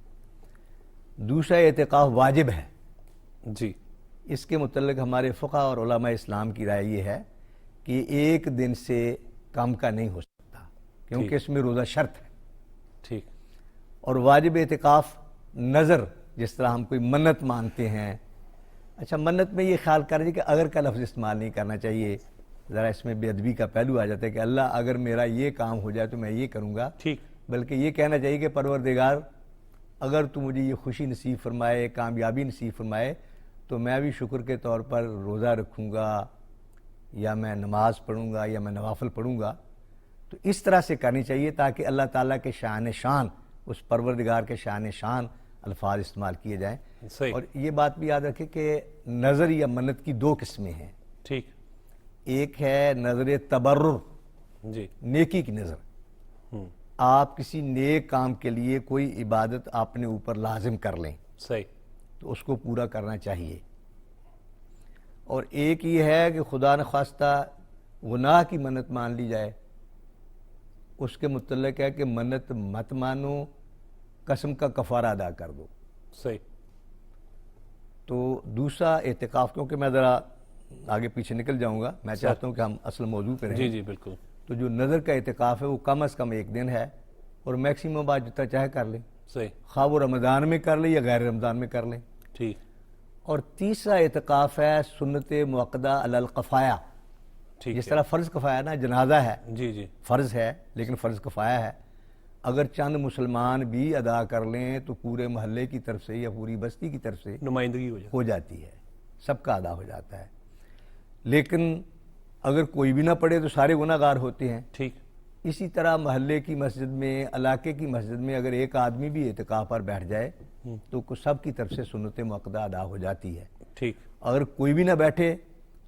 دوسرا اعتکاف واجب ہے. جی. اس کے متعلق ہمارے فقہ اور علماء اسلام کی رائے یہ ہے کہ 1 دن سے کم کا نہیں ہو سکتا, کیونکہ اس میں روزہ شرط ہے. ٹھیک. اور واجب اعتکاف نظر, جس طرح ہم کوئی منت مانتے ہیں. اچھا, منت میں یہ خیال کر رہے کہ اگر کا لفظ استعمال نہیں کرنا چاہیے, ذرا اس میں بے ادبی کا پہلو آ جاتا ہے کہ اللہ اگر میرا یہ کام ہو جائے تو میں یہ کروں گا. ٹھیک. بلکہ یہ کہنا چاہیے کہ پروردگار اگر تو مجھے یہ خوشی نصیب فرمائے, کامیابی نصیب فرمائے, تو میں بھی شکر کے طور پر روزہ رکھوں گا, یا میں نماز پڑھوں گا, یا میں نوافل پڑھوں گا. تو اس طرح سے کرنی چاہیے تاکہ اللہ تعالیٰ کے شان شان, اس پروردگار کے شان شان الفاظ استعمال کیے جائیں. صحیح. اور یہ بات بھی یاد رکھیں کہ نظر یا منت کی 2 قسمیں ہیں. ٹھیک. ایک ہے نظر تبرر, جی, نیکی کی نظر. آپ کسی نیک کام کے لیے کوئی عبادت اپنے اوپر لازم کر لیں. صحیح. تو اس کو پورا کرنا چاہیے. اور ایک یہ ہے کہ خدا نخواستہ گناہ کی منت مان لی جائے, اس کے متعلق ہے کہ منت مت مانو, قسم کا کفارہ ادا کر دو. صحیح. تو دوسرا اعتکاف, کیونکہ میں ذرا آگے پیچھے نکل جاؤں گا, میں چاہتا ہوں کہ ہم اصل موضوع پہ رہیں. جی جی بالکل. تو جو نظر کا اعتکاف ہے وہ کم از کم 1 دن ہے, اور میکسیمم بات جتنا چاہے کر لیں. صحیح. خواہ وہ رمضان میں کر لیں یا غیر رمضان میں کر لیں. ٹھیک. اور تیسرا اعتکاف ہے سنت مؤکدہ علی القفایا. جس طرح فرض کفایا نا, جنازہ ہے, جی جی, فرض ہے لیکن فرض کفایا ہے. اگر چند مسلمان بھی ادا کر لیں تو پورے محلے کی طرف سے یا پوری بستی کی طرف سے نمائندگی ہو جاتی ہے, سب کا ادا ہو جاتا ہے. لیکن اگر کوئی بھی نہ پڑھے تو سارے گناہ گار ہوتے ہیں. ٹھیک. اسی طرح محلے کی مسجد میں, علاقے کی مسجد میں اگر ایک آدمی بھی اعتکاف پر بیٹھ جائے تو سب کی طرف سے سنت مؤکدہ ادا ہو جاتی ہے. ٹھیک. اگر کوئی بھی نہ بیٹھے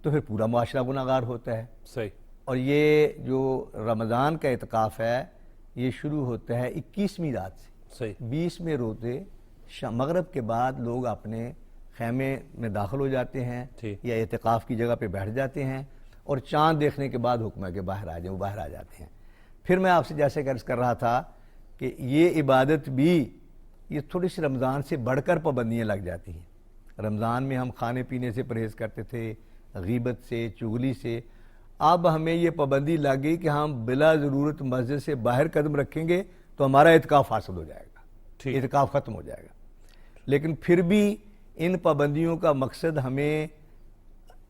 تو پھر پورا معاشرہ گناہ گار ہوتا ہے. صحیح. اور یہ جو رمضان کا اعتکاف ہے یہ شروع ہوتا ہے 21ویں رات سے. صحیح. 20ویں روزے مغرب کے بعد لوگ اپنے خیمے میں داخل ہو جاتے ہیں یا اعتکاف کی جگہ پہ بیٹھ جاتے ہیں, اور چاند دیکھنے کے بعد حکم ہے کہ باہر آ جائیں, وہ باہر آ جاتے ہیں. پھر میں آپ سے جیسے عرض کر رہا تھا کہ یہ عبادت بھی یہ تھوڑی سی رمضان سے بڑھ کر پابندیاں لگ جاتی ہیں. رمضان میں ہم کھانے پینے سے پرہیز کرتے تھے, غیبت سے, چغلی سے. اب ہمیں یہ پابندی لگ گئی کہ ہم بلا ضرورت مسجد سے باہر قدم رکھیں گے تو ہمارا اعتکاف فاسد ہو جائے گا, اعتکاف ختم ہو جائے گا. لیکن پھر بھی ان پابندیوں کا مقصد ہمیں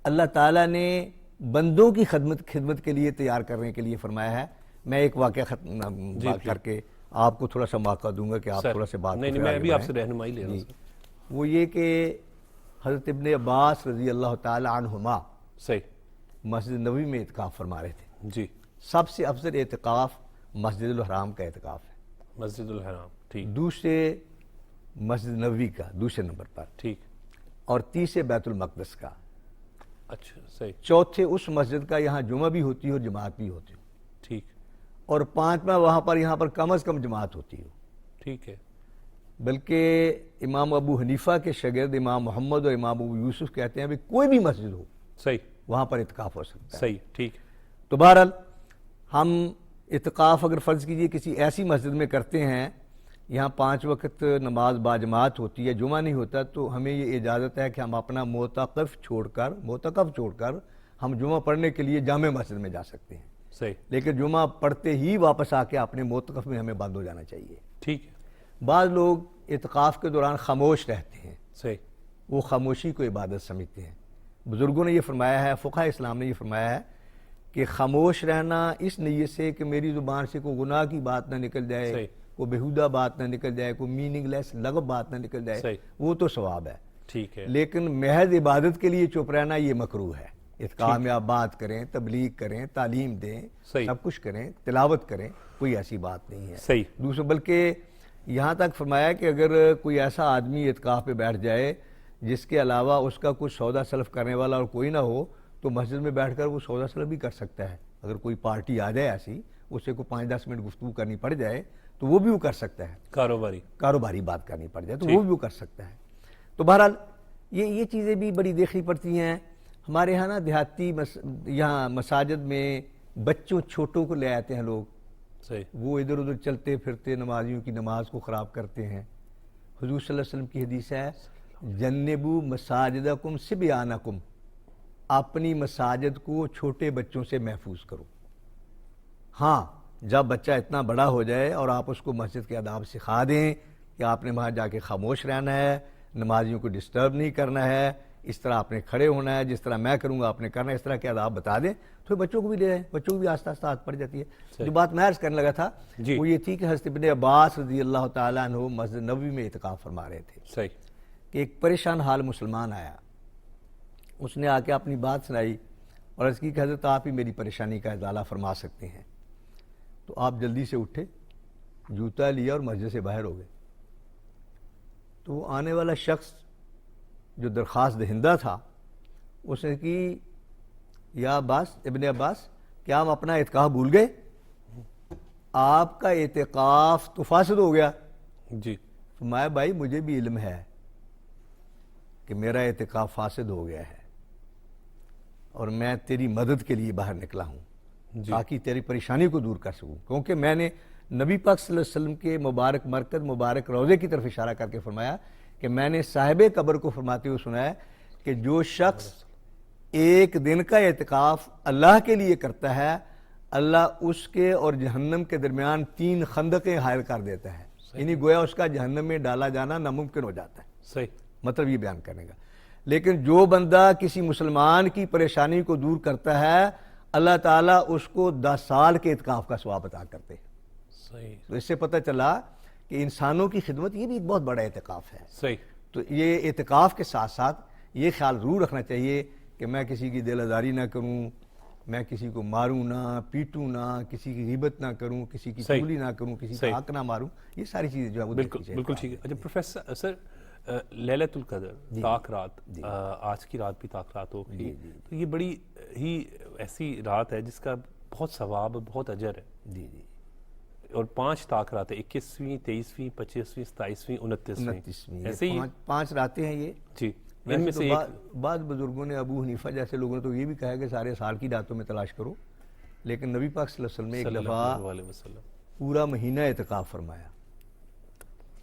اللہ تعالیٰ نے بندوں کی خدمت کے لیے تیار کرنے کے لیے فرمایا ہے. میں ایک واقعہ کر کے آپ کو تھوڑا سا موقع دوں گا کہ آپ تھوڑا سا بات نہیں میں بھی آپ سے رہنمائی لے رہا ہوں. وہ یہ کہ حضرت ابن عباس رضی اللہ تعالی عنہما مسجد نبوی میں اعتکاف فرما رہے تھے. جی. سب سے افضل اعتکاف مسجد الحرام کا اعتکاف ہے. مسجد الحرام ٹھیک. دوسرے مسجد نبوی کا دوسرے نمبر پر ٹھیک. اور تیسرے بیت المقدس کا. اچھا صحیح. چوتھے اس مسجد کا یہاں جمعہ بھی ہوتی ہے اور جماعت بھی ہوتی ہے. ٹھیک. اور پانچواں وہاں پر یہاں پر کم از کم جماعت ہوتی ہے. ٹھیک ہے. بلکہ امام ابو حنیفہ کے شاگرد امام محمد اور امام ابو یوسف کہتے ہیں بھی کوئی بھی مسجد ہو صحیح وہاں پر اعتکاف ہو سکتا ہے. صحیح. ٹھیک. تو بہرحال ہم اعتکاف اگر فرض کیجئے کسی ایسی مسجد میں کرتے ہیں یہاں 5 وقت نماز باجماعت ہوتی ہے, جمعہ نہیں ہوتا, تو ہمیں یہ اجازت ہے کہ ہم اپنا معتکف چھوڑ کر ہم جمعہ پڑھنے کے لیے جامع مسجد میں جا سکتے ہیں. صحیح. لیکن جمعہ پڑھتے ہی واپس آ کے اپنے معتکف میں ہمیں بند ہو جانا چاہیے. ٹھیک ہے. بعض لوگ اعتکاف کے دوران خاموش رہتے ہیں. صحیح. وہ خاموشی کو عبادت سمجھتے ہیں. بزرگوں نے یہ فرمایا ہے, فقہ اسلام نے یہ فرمایا ہے کہ خاموش رہنا اس نیت سے کہ میری زبان سے کوئی گناہ کی بات نہ نکل جائے, کوئی بیہودہ بات نہ نکل جائے, کوئی میننگ لیس لغو بات نہ نکل جائے, وہ تو ثواب ہے. ٹھیک ہے. لیکن محض عبادت کے لیے چپ رہنا یہ مکروہ ہے. اعتکاف میں آپ بات کریں, تبلیغ کریں, تعلیم دیں, سب کچھ کریں, تلاوت کریں, کوئی ایسی بات نہیں ہے. صحیح. دوسرا بلکہ یہاں تک فرمایا کہ اگر کوئی ایسا آدمی اعتکاف پہ بیٹھ جائے جس کے علاوہ اس کا کچھ سودا سلف کرنے والا اور کوئی نہ ہو تو مسجد میں بیٹھ کر وہ سودا سلف بھی کر سکتا ہے. اگر کوئی پارٹی آ جائے ایسی, اسے کوئی 5-10 منٹ گفتگو کرنی پڑ جائے تو وہ بھی وہ کر سکتا ہے. کاروباری بات کرنی پڑ جائے تو وہ بھی وہ کر سکتا ہے. تو بہرحال یہ چیزیں بھی بڑی دیکھنی پڑتی ہیں. ہمارے یہاں نا دیہاتی یہاں مساجد میں بچوں چھوٹوں کو لے آتے ہیں لوگ, وہ ادھر ادھر چلتے پھرتے نمازیوں کی نماز کو خراب کرتے ہیں. حضور صلی اللہ علیہ وسلم کی حدیث ہے, جنبوا مساجدکم صبیانکم, اپنی مساجد کو چھوٹے بچوں سے محفوظ کرو. ہاں جب بچہ اتنا بڑا ہو جائے اور آپ اس کو مسجد کے آداب سکھا دیں کہ آپ نے وہاں جا کے خاموش رہنا ہے, نمازیوں کو ڈسٹرب نہیں کرنا ہے, اس طرح آپ نے کھڑے ہونا ہے, جس طرح میں کروں گا آپ نے کرنا ہے, اس طرح کے آداب بتا دیں تو بچوں کو بھی لے آئیں. بچوں کو بھی آہستہ آہستہ عادت پڑ جاتی ہے. جو بات میں عرض کرنے لگا تھا وہ یہ تھی کہ حضرت ابن عباس رضی اللہ تعالیٰ عنہ مسجد نبوی میں اعتکاف فرما رہے تھے. صحیح. کہ ایک پریشان حال مسلمان آیا, اس نے آ کے اپنی بات سنائی اور عرض کی کہ حضرت آپ ہی میری پریشانی کا ازالہ فرما سکتے ہیں. تو آپ جلدی سے اٹھے, جوتا لیا اور مسجد سے باہر ہو گئے. تو آنے والا شخص جو درخواست دہندہ تھا اس نے کی, یا عباس ابن عباس کیا ہم اپنا اعتکاف بھول گئے؟ آپ کا اعتکاف تو فاسد ہو گیا. جی. فرمایا بھائی مجھے بھی علم ہے کہ میرا اعتکاف فاسد ہو گیا ہے اور میں تیری مدد کے لیے باہر نکلا ہوں تاکہ تیری پریشانی کو دور کر سکوں, کیونکہ میں نے نبی پاک صلی اللہ علیہ وسلم کے مبارک مرکز مبارک روضے کی طرف اشارہ کر کے فرمایا کہ میں نے صاحب قبر کو فرماتے ہوئے سنا ہے کہ جو شخص ایک دن کا اعتکاف اللہ کے لیے کرتا ہے اللہ اس کے اور جہنم کے درمیان 3 خندقیں حائل کر دیتا ہے. یعنی گویا اس کا جہنم میں ڈالا جانا ناممکن ہو جاتا ہے. صحیح. مطلب یہ بیان کرنے کا. لیکن جو بندہ کسی مسلمان کی پریشانی کو دور کرتا ہے اللہ تعالیٰ اس کو 10 سال کے اعتکاف کا ثواب عطا کرتے ہیں. صحیح. تو اس سے پتہ چلا کہ انسانوں کی خدمت یہ بھی ایک بہت بڑا اعتکاف ہے. صحیح. تو یہ اعتکاف کے ساتھ ساتھ یہ خیال ضرور رکھنا چاہیے کہ میں کسی کی دل آزاری نہ کروں, میں کسی کو ماروں نہ, پیٹوں نہ, کسی کی غیبت نہ کروں, کسی کی چغلی نہ کروں, کسی کا حق نہ ماروں. یہ ساری چیزیں جو ہے وہ بالکل ٹھیک ہے. اچھا پروفیسر سر, لیلۃ القدر طاق رات, آج کی رات بھی طاق رات ہوگی, تو یہ بڑی ہی ایسی رات ہے جس کا بہت ثواب بہت اجر ہے. جی جی. اور 5 طاق راتیں 21ویں 23ویں 25ویں 27ویں 29ویں ایسے ہی 5 راتیں ہیں یہ. جی. ان میں سے بعض بزرگوں نے ابو حنیفہ جیسے لوگوں نے تو یہ بھی کہا کہ سارے سال کی راتوں میں تلاش کرو, لیکن نبی پاک صلی اللہ علیہ وسلم نے ایک دفعہ پورا مہینہ اعتکاف فرمایا.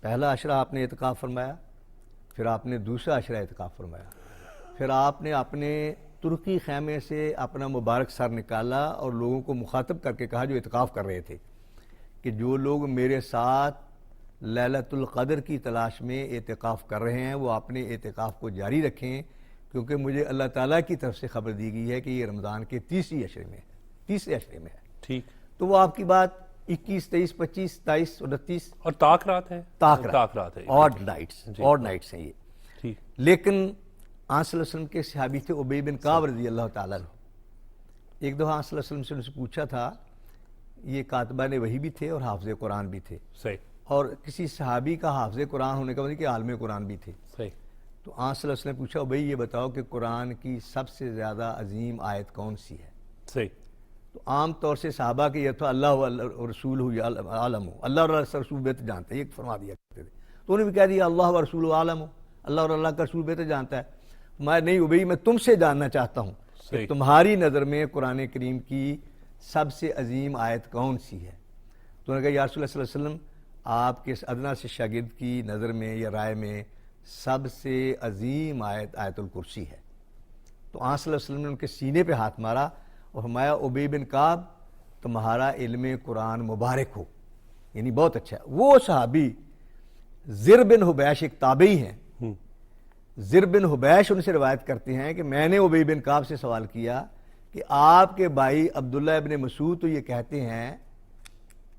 پہلا عشرہ آپ نے اعتکاف فرمایا, پھر آپ نے دوسرا عشرہ اعتکاف فرمایا, پھر آپ نے اپنے ترکی خیمے سے اپنا مبارک سر نکالا اور لوگوں کو مخاطب کر کے کہا جو اعتکاف کر رہے تھے کہ جو لوگ میرے ساتھ لیلۃ القدر کی تلاش میں اعتکاف کر رہے ہیں وہ اپنے اعتکاف کو جاری رکھیں, کیونکہ مجھے اللہ تعالیٰ کی طرف سے خبر دی گئی ہے کہ یہ رمضان کے تیسرے عشرے میں ہے. ٹھیک. تو وہ آپ کی بات 21, 23, 25, 27, 29 اور طاق رات ہے، طاق رات ہے، آڈ نائٹس ہیں یہ. ٹھیک. لیکن آن صلی اللہ علیہ وسلم کے صحابی تھے ابی بن کعب رضی اللہ تعالیٰ عنہ. ایک دفعہ آن صلی اللہ علیہ وسلم سے انہوں سے پوچھا تھا، یہ کاتبہ نے وحی بھی تھے اور حافظ قرآن بھی تھے. صحیح. اور کسی صحابی کا حافظ قرآن ہونے کا مطلب کہ عالم قرآن بھی تھے. صحیح. تو آن صلی اللہ علیہ وسلم نے پوچھا ابی یہ بتاؤ کہ قرآن کی سب سے زیادہ عظیم آیت کون سی ہے؟ صحیح. تو عام طور سے صحابہ کے یہ تھا اللہ و رسول عالم ہو، اللہ اور رسول بہتر جانتا ہے، یہ فرما دیا کرتے تھے. تو انہوں نے بھی کہہ دیا اللہ و رسول عالم ہو، اللہ اور اللہ کا رسول بہتر جانتا ہے. میں نہیں ابی میں تم سے جاننا چاہتا ہوں کہ تمہاری نظر میں قرآن کریم کی سب سے عظیم آیت کون سی ہے؟ تو انہوں نے کہا یا رسول اللہ صلی اللہ علیہ وسلم آپ کے ادنا سے شاگرد کی نظر میں یا رائے میں سب سے عظیم آیت آیت الکرسی ہے. تو آن صلی اللہ علیہ وسلم نے ان کے سینے پہ ہاتھ مارا اور فرمایا ابی بن کعب تمہارا علم قرآن مبارک ہو، یعنی بہت اچھا ہے. وہ صحابی زر بن حبیش ایک تابعی ہیں، زر بن حبیش ان سے روایت کرتے ہیں کہ میں نے ابی بن کعب سے سوال کیا کہ آپ کے بھائی عبداللہ ابن مسعود تو یہ کہتے ہیں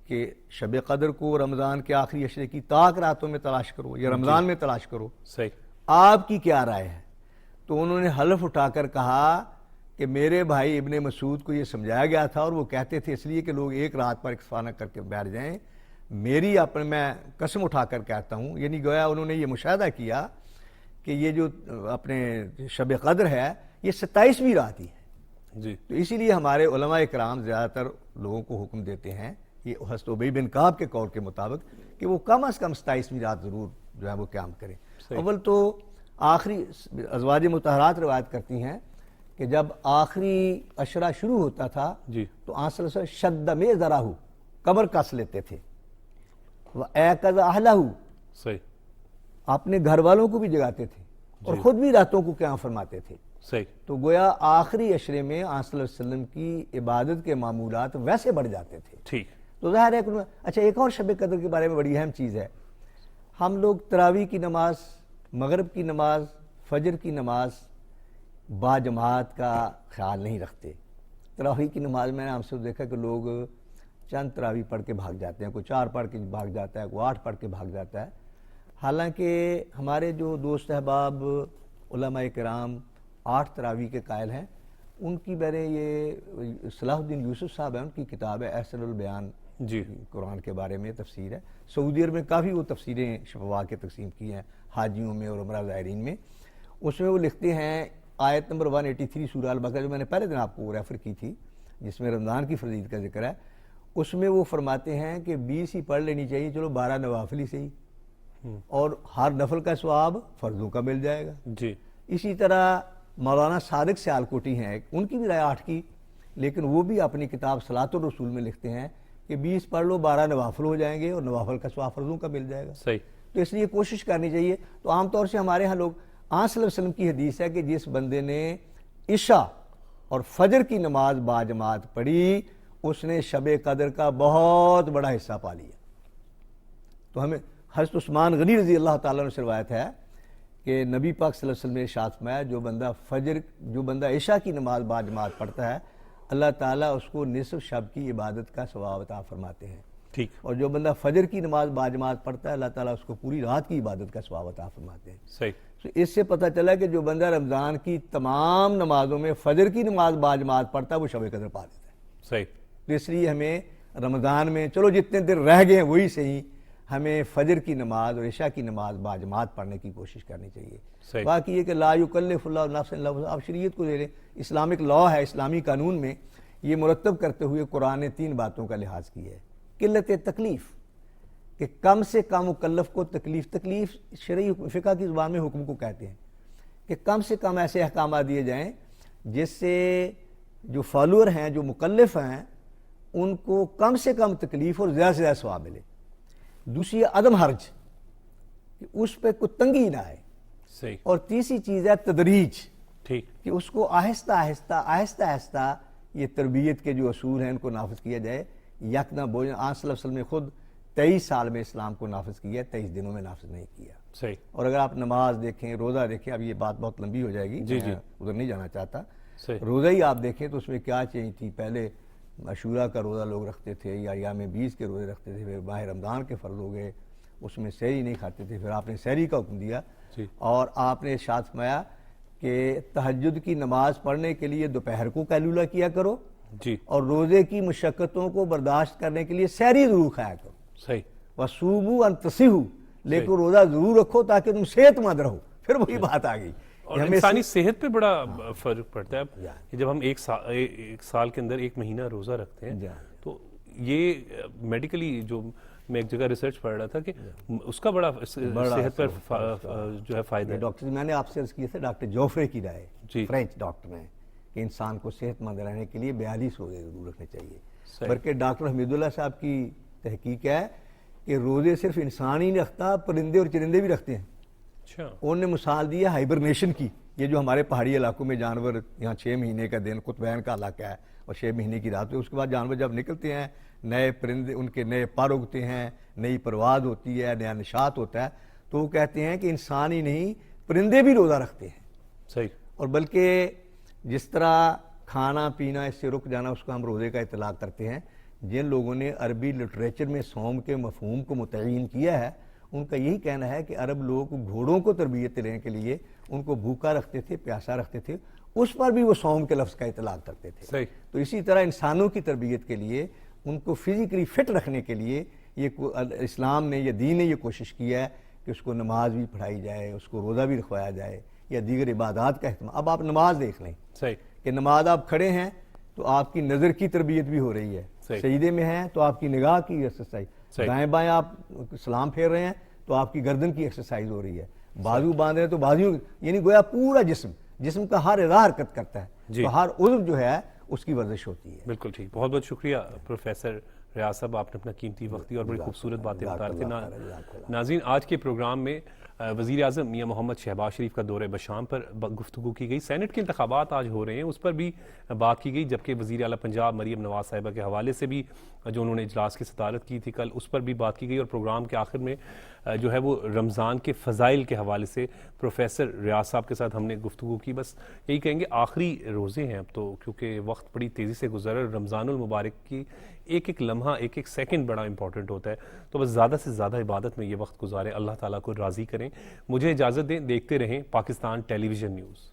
کہ شب قدر کو رمضان کے آخری عشرے کی طاق راتوں میں تلاش کرو یا رمضان میں تلاش کرو. صحیح. آپ کی کیا رائے ہے؟ تو انہوں نے حلف اٹھا کر کہا کہ میرے بھائی ابن مسعود کو یہ سمجھایا گیا تھا اور وہ کہتے تھے اس لیے کہ لوگ ایک رات پر اکتفا کر کے بیٹھ جائیں. میری میں قسم اٹھا کر کہتا ہوں، یعنی گویا انہوں نے یہ مشاہدہ کیا کہ یہ جو اپنے شب قدر ہے یہ 27ویں رات ہی ہے جی. تو اسی لیے ہمارے علماء کرام زیادہ تر لوگوں کو حکم دیتے ہیں یہ حضرت ابی بن کعب کے قول کے مطابق کہ وہ کم از کم 27ویں رات ضرور جو ہے وہ قیام کریں. اول تو آخری ازواج مطہرات روایت کرتی ہیں کہ جب آخری عشرہ شروع ہوتا تھا جی تو آن صلی اللہ علیہ وسلم شد میں ذراہو کمر کس لیتے تھے، وَأَيْقَظَ أَهْلَهُ صحیح. اپنے گھر والوں کو بھی جگاتے تھے اور خود بھی راتوں کو قیام فرماتے تھے. صحیح. تو گویا آخری عشرے میں آن صلی اللہ علیہ وسلم کی عبادت کے معمولات ویسے بڑھ جاتے تھے. ٹھیک. تو ظاہر ہے کہ اچھا ایک اور شب قدر کے بارے میں بڑی اہم چیز ہے، ہم لوگ تراویح کی نماز، مغرب کی نماز، فجر کی نماز با جماعت کا خیال نہیں رکھتے. تراویح کی نماز میں نے ہم سے دیکھا کہ لوگ چند تراویح پڑھ کے بھاگ جاتے ہیں، کوئی 4 پڑھ کے بھاگ جاتا ہے، کوئی 8 پڑھ کے بھاگ جاتا ہے. حالانکہ ہمارے جو دوست احباب علماء کرام 8 تراویح کے قائل ہیں، ان کی میں یہ صلاح الدین یوسف صاحب ہیں، ان کی کتاب ہے احسن البیان جی قرآن کے بارے میں تفسیر ہے. سعودی عرب میں کافی وہ تفسیریں شفوا کے تقسیم کی ہیں حاجیوں میں اور عمرہ زائرین میں. اس میں وہ لکھتے ہیں آیت نمبر 183 سورہ البقرہ جو میں نے پہلے دن آپ کو ریفر کی تھی جس میں رمضان کی فرضیت کا ذکر ہے، اس میں وہ فرماتے ہیں کہ 20 ہی پڑھ لینی چاہیے، چلو 12 نوافل ہی صحیح، اور ہر نفل کا ثواب فرضوں کا مل جائے گا. جی. اسی طرح مولانا صادق سیالکوٹی ہیں، ان کی بھی رائے 8 کی، لیکن وہ بھی اپنی کتاب صلاۃ الرسول میں لکھتے ہیں کہ 20 پڑھ لو 12 نوافل ہو جائیں گے اور نوافل کا ثواب فرضوں کا مل جائے گا. صحیح. تو اس لیے کوشش کرنی چاہیے. تو عام طور سے ہمارے ہاں لوگ آن صلی اللہ علیہ وسلم کی حدیث ہے کہ جس بندے نے عشاء اور فجر کی نماز با جماعت پڑھی اس نے شب قدر کا بہت بڑا حصہ پا لیا. تو ہمیں حضرت عثمان غنی رضی اللہ تعالیٰ عنہ سے روایت ہے کہ نبی پاک صلی اللہ علیہ وسلم نے ارشاد فرمایا جو بندہ عشاء کی نماز با جماعت پڑھتا ہے اللہ تعالیٰ اس کو نصف شب کی عبادت کا ثواب عطا فرماتے ہیں. ٹھیک. اور جو بندہ فجر کی نماز با جماعت پڑھتا ہے اللہ تعالیٰ اس کو پوری رات کی عبادت کا ثواب عطا فرماتے ہیں. صحیح. تو اس سے پتہ چلا کہ جو بندہ رمضان کی تمام نمازوں میں فجر کی نماز با جماعت پڑھتا ہے وہ شب قدر پا لیتا ہے. صحیح. تو اس لیے ہمیں رمضان میں چلو جتنے دن رہ گئے ہیں وہی صحیح، ہمیں فجر کی نماز اور عشاء کی نماز با جماعت پڑھنے کی کوشش کرنی چاہیے. باقی یہ کہ لا یکلف اللہ نفسا الا وسعها، آپ شریعت کو لے لیں، اسلامک لا ہے، اسلامی قانون میں یہ مرتب کرتے ہوئے قرآن نے 3 باتوں کا لحاظ کیا ہے. قلت تکلیف، کہ کم سے کم مکلف کو تکلیف شرعی فقہ کی زبان میں حکم کو کہتے ہیں کہ کم سے کم ایسے احکامات دیے جائیں جس سے جو فالوور ہیں جو مکلف ہیں ان کو کم سے کم تکلیف اور زیادہ سے زیادہ ثواب ملے. دوسری عدم حرج، کہ اس پہ کوئی تنگی نہ آئے. صحیح. اور تیسری چیز ہے تدریج، ٹھیک، کہ اس کو آہستہ آہستہ یہ تربیت کے جو اصول ہیں ان کو نافذ کیا جائے. یکنا بوجھ آن صلی اللہ علیہ وسلم نے خود 23 سال میں اسلام کو نافذ کیا، 23 دنوں میں نافذ نہیں کیا. صحیح. اور اگر آپ نماز دیکھیں، روزہ دیکھیں، اب یہ بات بہت لمبی ہو جائے گی، جی میں ادھر نہیں جانا چاہتا. صحیح. روزہ ہی آپ دیکھیں تو اس میں کیا چیز تھی، پہلے عاشورہ کا روزہ لوگ رکھتے تھے یا ایام 20 کے روزے رکھتے تھے، پھر ماہ رمضان کے فرض ہو گئے، اس میں سحری نہیں کھاتے تھے، پھر آپ نے سحری کا حکم دیا اور آپ نے ارشاد فرمایا کہ تہجد کی نماز پڑھنے کے لیے دوپہر کو قیلولہ کیا کرو اور روزے کی مشقتوں کو برداشت کرنے کے لیے سحری ضرور کھایا کرو. صحیح. وَصُومُوا أَن تَصِحُوا، لیکن روزہ ضرور رکھو تاکہ تم صحت مند رہو. پھر وہی بات آ گئی. اور انسانی صحت پہ بڑا فرق پڑتا ہے کہ جب ہم ایک سال کے اندر 1 مہینہ روزہ رکھتے ہیں تو یہ میڈیکلی جو میں ایک جگہ ریسرچ پڑھ رہا تھا کہ اس کا بڑا صحت پر جو ہے فائدہ ہے. ڈاکٹر میں نے آپ سے عرض کیا تھا ڈاکٹر جوفرے کی رائے، فرینچ ڈاکٹر ہیں، کہ انسان کو صحت مند رہنے کے لیے 42 روزے ضرور رکھنے چاہیے. بلکہ ڈاکٹر حمید اللہ صاحب کی تحقیق ہے کہ روزے صرف انسان ہی نہیں رکھتا، پرندے اور چرندے بھی رکھتے ہیں. انہوں نے مثال دی ہے ہائبرنیشن کی. یہ جو ہمارے پہاڑی علاقوں میں جانور، یہاں 6 مہینے کا دن قطبین کا علاقہ ہے اور 6 مہینے کی رات ہے، اس کے بعد جانور جب نکلتے ہیں نئے پرندے، ان کے نئے پر اگتے ہیں، نئی پرواز ہوتی ہے، نیا نشاط ہوتا ہے، تو وہ کہتے ہیں کہ انسان ہی نہیں پرندے بھی روزہ رکھتے ہیں. صحیح. اور بلکہ جس طرح کھانا پینا اس سے رک جانا اس کو ہم روزے کا اطلاق کرتے ہیں، جن لوگوں نے عربی لٹریچر میں صوم کے مفہوم کو متعین کیا ہے ان کا یہی کہنا ہے کہ عرب لوگ گھوڑوں کو تربیت دینے کے لیے ان کو بھوکا رکھتے تھے، پیاسا رکھتے تھے، اس پر بھی وہ صوم کے لفظ کا اطلاق کرتے تھے. تو اسی طرح انسانوں کی تربیت کے لیے، ان کو فزیکلی فٹ رکھنے کے لیے یہ اسلام نے یا دین نے یہ کوشش کی ہے کہ اس کو نماز بھی پڑھائی جائے، اس کو روزہ بھی رکھوایا جائے یا دیگر عبادات کا اہتمام. اب آپ نماز دیکھ لیں کہ نماز آپ کھڑے ہیں تو آپ کی نظر کی تربیت بھی ہو رہی ہے، سجدے میں ہیں تو آپ کی نگاہ کی ایکسرسائز، دائیں بائیں آپ سلام پھیر رہے ہیں تو آپ کی گردن کی ایکسرسائز ہو رہی ہے، بازو باندھ رہے ہیں تو بازو، یعنی گویا پورا جسم کا ہر اعضاء حرکت کرتا ہے، تو ہر عضو جو ہے اس کی ورزش ہوتی ہے. بالکل ٹھیک. بہت بہت شکریہ پروفیسر ریاض صاحب، آپ نے اپنا قیمتی وقت اور بڑی خوبصورت باتیں بتا رہے تھے. ناظرین، آج کے پروگرام میں وزیر اعظم میاں محمد شہباز شریف کا دورہ بشام پر گفتگو کی گئی. سینٹ کے انتخابات آج ہو رہے ہیں، اس پر بھی بات کی گئی، جبکہ وزیر اعلیٰ پنجاب مریم نواز صاحبہ کے حوالے سے بھی جو انہوں نے اجلاس کی صدارت کی تھی کل، اس پر بھی بات کی گئی. اور پروگرام کے آخر میں جو ہے وہ رمضان کے فضائل کے حوالے سے پروفیسر ریاض صاحب کے ساتھ ہم نے گفتگو کی. بس یہی کہیں گے آخری روزے ہیں اب تو، کیونکہ وقت بڑی تیزی سے گزر رہا ہے. رمضان المبارک کی ایک لمحہ، ایک سیکنڈ بڑا امپورٹنٹ ہوتا ہے، تو بس زیادہ سے زیادہ عبادت میں یہ وقت گزاریں، اللہ تعالیٰ کو راضی کریں. مجھے اجازت دیں، دیکھتے رہیں پاکستان ٹیلی ویژن نیوز.